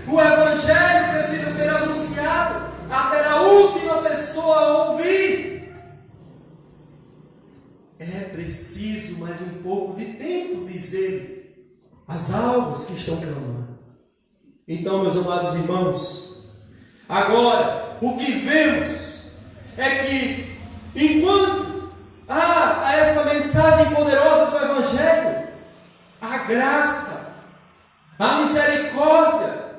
S2: O Evangelho precisa ser anunciado até a última pessoa a ouvir. É preciso mais um pouco de tempo, diz ele, as almas que estão clamando. Então, meus amados irmãos, agora o que vemos é que enquanto há essa mensagem poderosa do Evangelho, a graça, a misericórdia,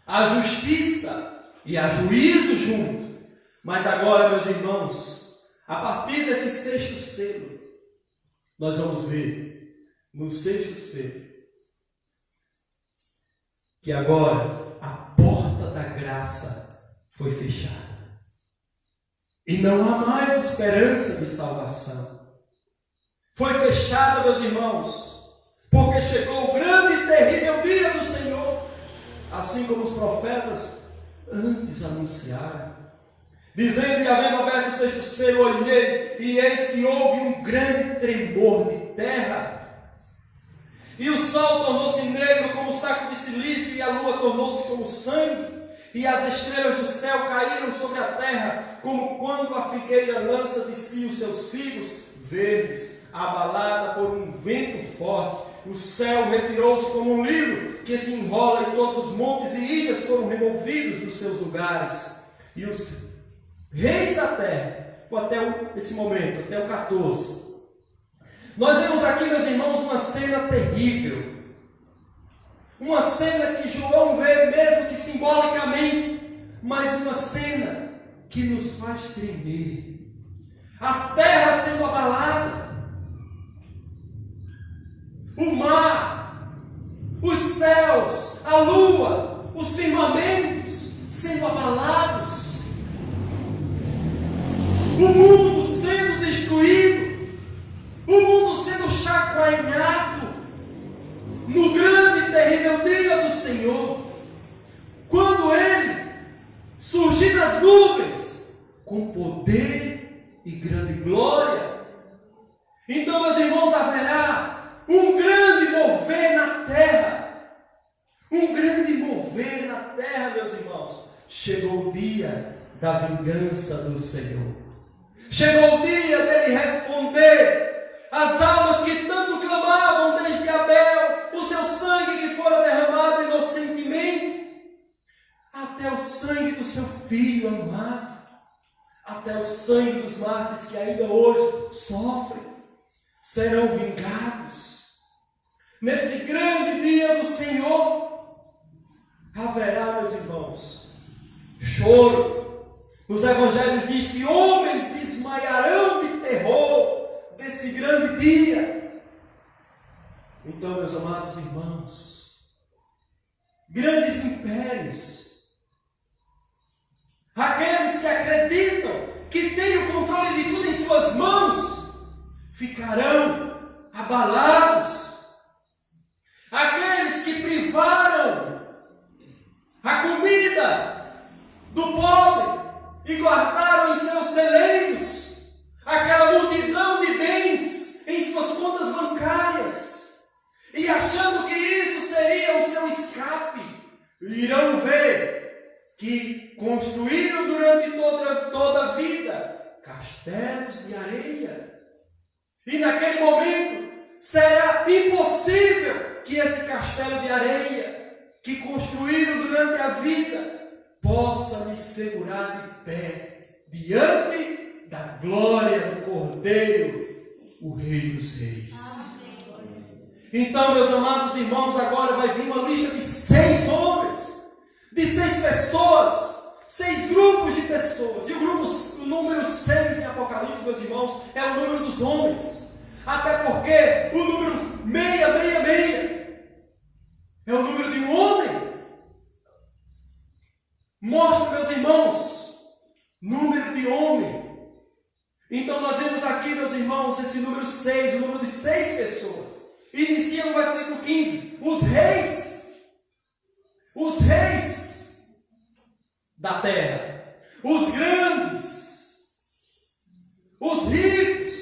S2: a justiça e a juízo junto. Mas agora, meus irmãos, a partir desse sexto selo, nós vamos ver no sexto selo que agora a porta da graça foi fechada e não há mais esperança de salvação. Foi fechada, meus irmãos, porque chegou o grande e terrível dia do Senhor, assim como os profetas antes anunciaram, dizendo: e havendo aberto o sexto selo, olhei, e eis que houve um grande tremor de terra, e o sol tornou-se negro como saco de silício, e a lua tornou-se como sangue, e as estrelas do céu caíram sobre a terra, como quando a figueira lança de si os seus figos verdes, abalada por um vento forte. O céu retirou-se como um livro que se enrola, e todos os montes e ilhas foram removidos dos seus lugares. E os reis da terra, até esse momento, até o 14, nós vemos aqui, meus irmãos, uma cena terrível. Uma cena que João vê, mesmo que simbolicamente, mas uma cena que nos faz tremer. A terra sendo abalada, o mar, os céus, a lua, os firmamentos sendo abalados, o mundo sendo destruído, o mundo sendo chacoalhado no grande e terrível dia do Senhor, quando Ele surgir das nuvens com poder e grande glória. Então, meus irmãos, haverá um grande mover na terra. Um grande mover na terra, meus irmãos. Chegou o dia da vingança do Senhor. Chegou o dia dele responder que ainda hoje sofrem serão vingados. Nesse grande dia do Senhor, haverá, meus irmãos, choro. Nos evangelhos diz que homens desmaiarão de terror desse grande dia. Então, meus amados irmãos, grandes impérios, aqueles que acreditam que têm o controle de tudo em suas mãos, ficarão abalados. Aqueles que privaram a comida do pobre e guardaram em seus celeiros aquela multidão de bens em suas contas bancárias, e achando que isso seria o seu escape, irão ver que construíram durante toda a vida castelos de areia, e naquele momento será impossível que esse castelo de areia que construíram durante a vida possa me segurar de pé diante da glória do Cordeiro, o Rei dos Reis. Então, meus amados irmãos, agora vai vir uma lista de 6 homens, de 6 pessoas, 6 grupos de pessoas. E o número 6 em Apocalipse, meus irmãos, é o número dos homens. Até porque o número 666 é o número de um homem. Mostra, meus irmãos, número de homem. Então nós vemos aqui, meus irmãos, esse número 6, o número de 6 pessoas. Inicia no versículo 15, os reis da terra, os grandes, os ricos,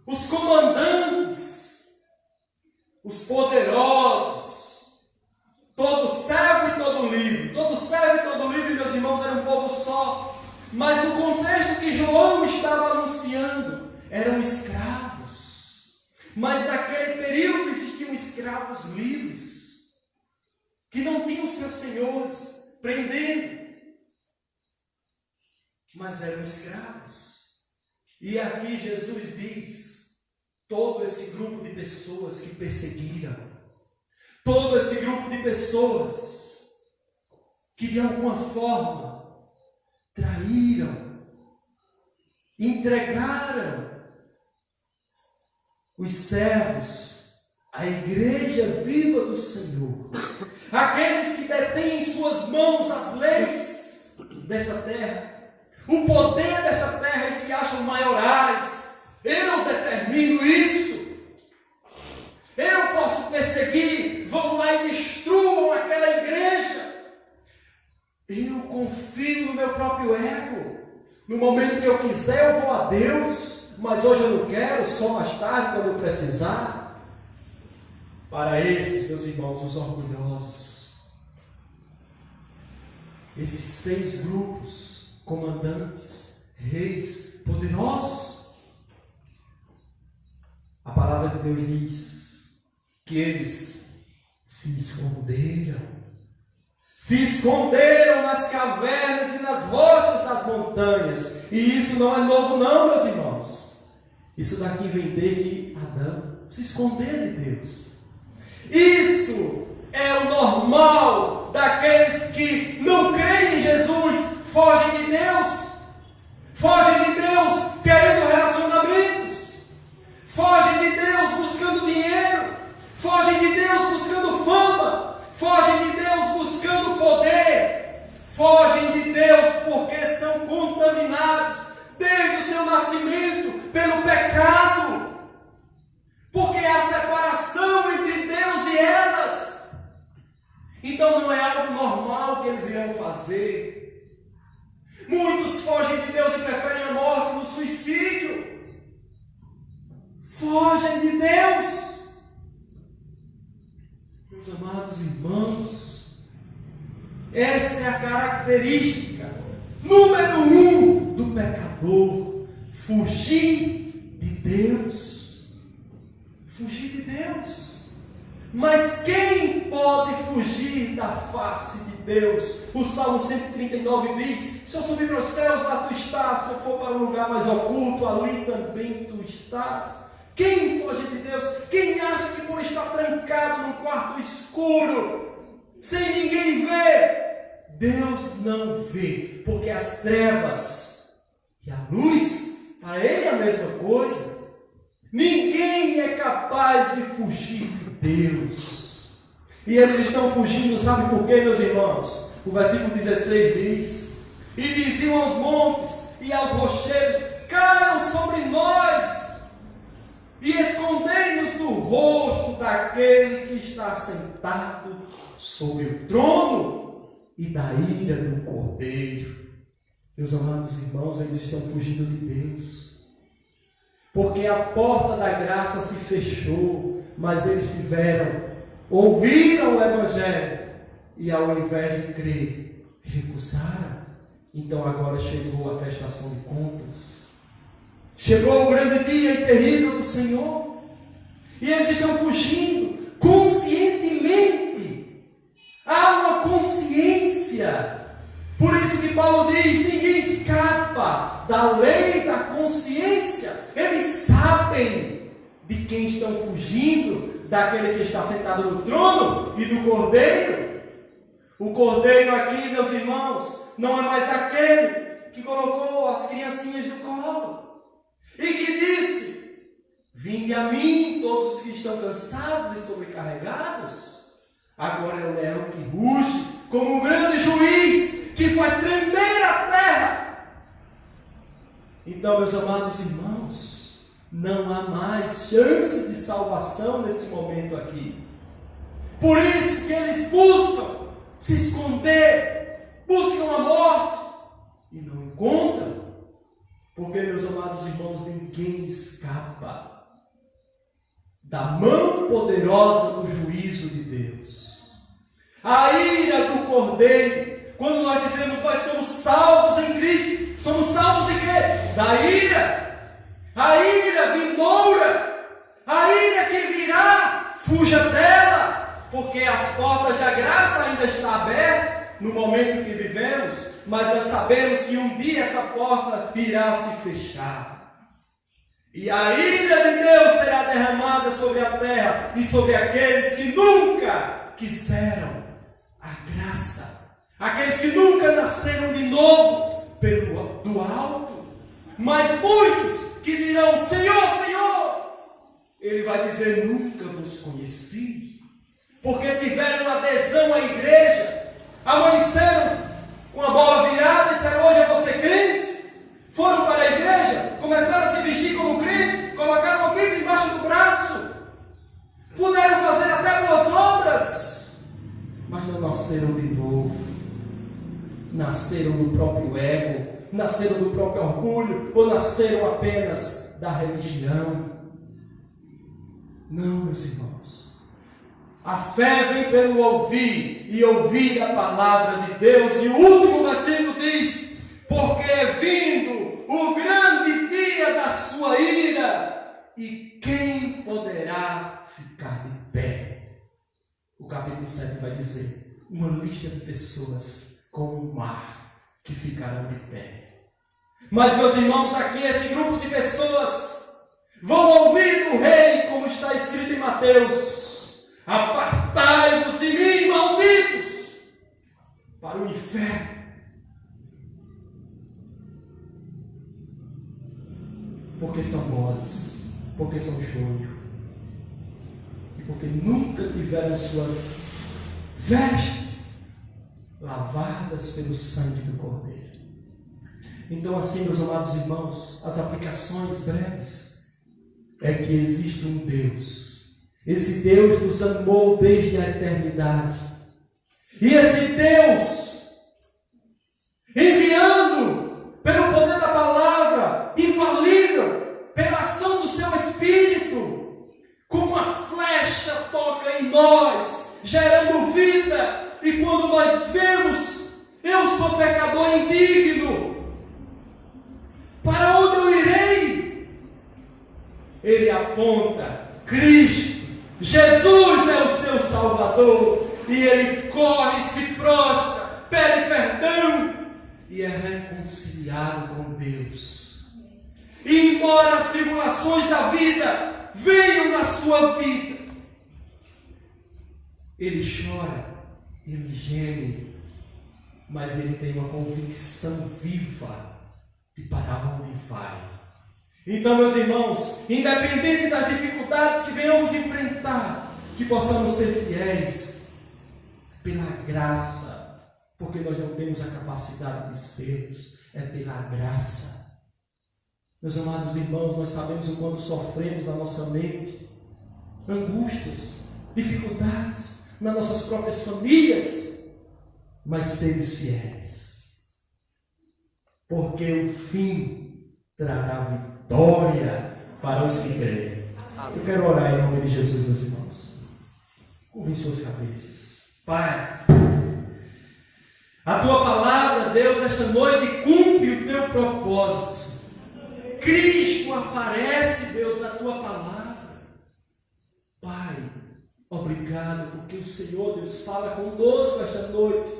S2: os comandantes, os poderosos, todo servo e todo livre. Todo servo e todo livre, meus irmãos, era um povo só. Mas no contexto que João estava anunciando, eram escravos. Mas naquele período existiam escravos livres, que não tinham seus senhores prendendo, mas eram escravos. E aqui Jesus diz, todo esse grupo de pessoas que perseguiram, todo esse grupo de pessoas que de alguma forma traíram, entregaram os servos, a igreja viva do Senhor, aqueles que detêm em suas mãos as leis desta terra, o poder desta terra, e se acham maiorais. Eu determino isso. Eu posso perseguir, vão lá e destruam aquela igreja. Eu confio no meu próprio ego. No momento que eu quiser, eu vou a Deus. Mas hoje eu não quero, só mais tarde, quando eu precisar. Para esses, meus irmãos, os orgulhosos, esses 6 grupos, comandantes, reis, poderosos, a palavra de Deus diz que eles se esconderam nas cavernas e nas rochas das montanhas. E isso não é novo não, meus irmãos. Isso daqui vem desde Adão, se esconder de Deus. Isso é o normal daqueles que não creem em Jesus, fogem de Deus querendo relacionamentos, fogem de Deus buscando dinheiro, fogem de Deus buscando fama, fogem de Deus buscando poder, fogem de Deus porque são contaminados desde o seu nascimento pelo pecado, porque há separação entre Deus e elas. Então não é algo normal que eles irão fazer. Muitos fogem de Deus e preferem a morte no suicídio. Fogem de Deus. Meus amados irmãos, essa é a característica número 1 do pecador: fugir de Deus. Fugir de Deus. Mas quem pode fugir da face de Deus. O Salmo 139 diz: se eu subir para os céus, lá tu estás. Se eu for para um lugar mais oculto, ali também tu estás. Quem foge de Deus? Quem acha que por estar trancado num quarto escuro, sem ninguém ver, Deus não vê? Porque as trevas e a luz, para Ele é a mesma coisa. Ninguém é capaz de fugir de Deus. E eles estão fugindo, sabe por quê, meus irmãos? O versículo 16 diz: e diziam aos montes e aos rochedos: caiam sobre nós e escondei-nos no rosto daquele que está sentado sobre o trono e da ira do Cordeiro. Meus amados irmãos, eles estão fugindo de Deus, porque a porta da graça se fechou, mas eles ouviram o Evangelho e ao invés de crer, recusaram. Então agora chegou a prestação de contas. Chegou o grande dia e terrível do Senhor. E eles estão fugindo conscientemente. Há uma consciência. Por isso que Paulo diz: ninguém escapa da lei da consciência. Eles sabem de quem estão fugindo, daquele que está sentado no trono e do Cordeiro. O Cordeiro aqui, meus irmãos, não é mais aquele que colocou as criancinhas no colo e que disse: vinde a mim todos os que estão cansados e sobrecarregados. Agora é o leão que ruge como um grande juiz que faz tremer a terra. Então, meus amados irmãos, não há mais chance de salvação nesse momento aqui. Por isso que eles buscam se esconder, buscam a morte e não encontram. Porque, meus amados irmãos, ninguém escapa da mão poderosa do juízo de Deus. A ira do Cordeiro. Quando nós dizemos nós somos salvos em Cristo, somos salvos de quê? Da ira. A ira vindoura, a ira que virá, fuja dela, porque as portas da graça ainda estão abertas no momento em que vivemos, mas nós sabemos que um dia essa porta irá se fechar. E a ira de Deus será derramada sobre a terra e sobre aqueles que nunca quiseram a graça. Aqueles que nunca nasceram de novo do alto. Mas muitos que dirão: Senhor, Senhor. Ele vai dizer: nunca vos conheci. Porque tiveram adesão à igreja, amanheceram com a bola virada e disseram: hoje eu vou ser crente. Foram para a igreja, começaram a se vestir como crente, colocaram a Bíblia embaixo do braço, puderam fazer até boas obras, mas não nasceram de novo. Nasceram do próprio ego, nasceram do próprio orgulho, ou nasceram apenas da religião. Não, meus irmãos. A fé vem pelo ouvir, e ouvir a palavra de Deus. E o último versículo diz: porque é vindo o grande dia da sua ira, e quem poderá ficar de pé? O capítulo 7 vai dizer: uma lista de pessoas como o mar que ficarão de pé. Mas, meus irmãos, aqui esse grupo de pessoas vão ouvir do rei, como está escrito em Mateus: apartai-vos de mim, malditos, para o inferno. Porque são moles, porque são joio, e porque nunca tiveram suas vestes lavadas pelo sangue do Cordeiro. Então, assim, meus amados irmãos, as aplicações breves é que existe um Deus. Esse Deus nos amou desde a eternidade. E esse Deus, enviando pelo poder da palavra, infalível, pela ação do seu Espírito, como uma flecha toca em nós, gerando vida. E quando nós vemos: eu sou pecador indigno, para onde eu irei? Ele aponta: Cristo, Jesus é o seu Salvador, e ele corre e se prostra pede perdão e é reconciliado com Deus. E embora as tribulações da vida venham na sua vida, ele chora, ele geme, mas ele tem uma convicção viva de para onde vai. Então, meus irmãos, independente das dificuldades que venhamos enfrentar, que possamos ser fiéis pela graça, porque nós não temos a capacidade de sermos, é pela graça. Meus amados irmãos, nós sabemos o quanto sofremos na nossa mente, angústias, dificuldades, nas nossas próprias famílias, mas seres fiéis, porque o fim trará vitória para os que creem. Eu quero orar em nome de Jesus, meus irmãos. Curvem suas cabeças. Pai, a tua palavra, Deus, esta noite cumpre o teu propósito. Cristo aparece, Deus, na tua palavra. Pai, obrigado porque o Senhor, Deus, fala conosco esta noite.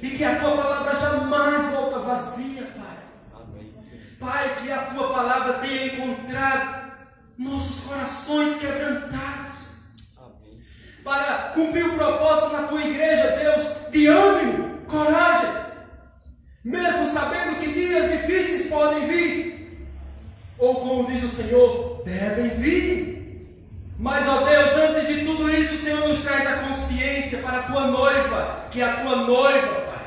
S2: E que a tua palavra jamais volta vazia, Pai. Amém. Pai, que a tua palavra tenha encontrado nossos corações quebrantados. Amém. Para cumprir o propósito na tua igreja, Deus, de ânimo, coragem. Mesmo sabendo que dias difíceis podem vir. Ou como diz o Senhor, devem vir. Mas, ó Deus, antes de tudo isso, o Senhor nos traz a consciência para a tua noiva, que é a tua noiva, Pai.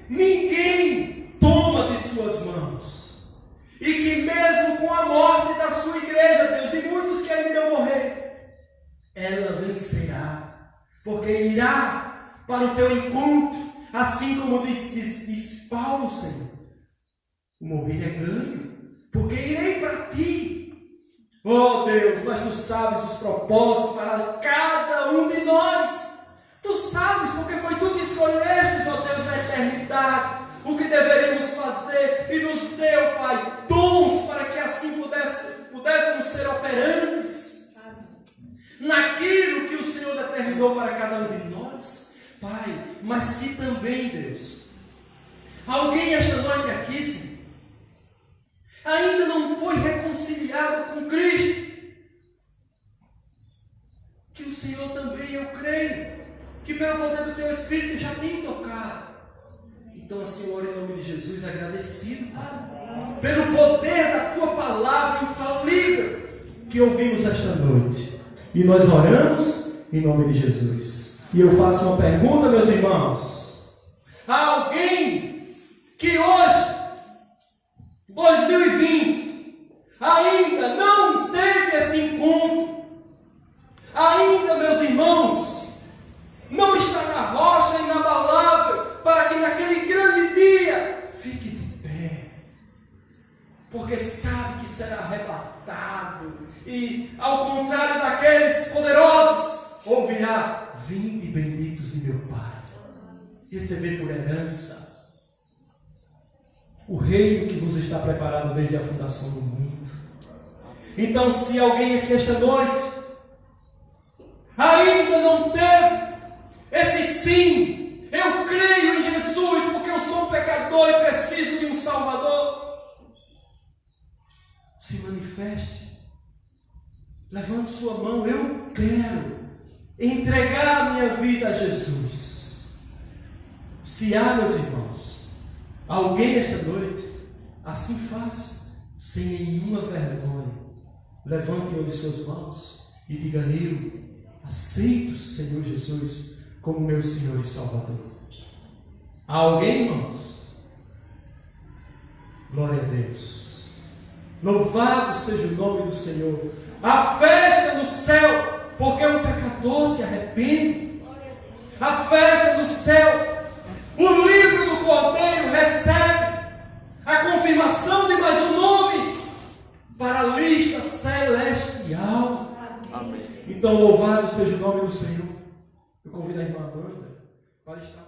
S2: Ninguém toma de suas mãos. E que mesmo com a morte da sua igreja, Deus, de muitos que ainda irão morrer, ela vencerá, porque irá para o teu encontro, assim como diz Paulo, Senhor. O morrer é ganho, porque irei para ti. Oh Deus, mas tu sabes os propósitos para cada um de nós. Tu sabes, porque foi tu que escolheste, ó Deus, na eternidade, o que deveríamos fazer, e nos deu, Pai, dons para que assim pudéssemos ser operantes naquilo que o Senhor determinou para cada um de nós, Pai. Mas se também, Deus, alguém esta noite aqui, Senhor, ainda não foi reconciliado com Cristo, que o Senhor também, eu creio, que pelo poder do teu Espírito já tem tocado. Então assim, oro em nome de Jesus, agradecido, Pai, pelo poder da tua palavra infalível que ouvimos esta noite. E nós oramos em nome de Jesus. E eu faço uma pergunta, meus irmãos. Há alguém que hoje, 2020, ainda não teve esse encontro, ainda, meus irmãos, não está na rocha inabalável, para que naquele grande dia fique de pé, porque sabe que será arrebatado, e ao contrário daqueles poderosos, ouvirá: vinde benditos de meu Pai, receber por herança o reino que vos está preparado desde a fundação do mundo. Então, se alguém aqui esta noite ainda não teve esse sim, eu creio em Jesus porque eu sou um pecador e preciso de um Salvador, se manifeste, levante sua mão. Eu quero entregar a minha vida a Jesus. Se há, meus irmãos, alguém esta noite, assim faça, sem nenhuma vergonha. Levante uma de suas mãos e diga: eu aceito o Senhor Jesus como meu Senhor e Salvador. Há alguém, irmãos? Glória a Deus. Louvado seja o nome do Senhor. A festa no céu, porque um pecador se arrepende. A festa no céu. O livro do Cordeiro recebe a confirmação de mais um nome para a lista celestial. Amém. Então, louvado seja o nome do Senhor. Eu convido a irmã Amanda para estar.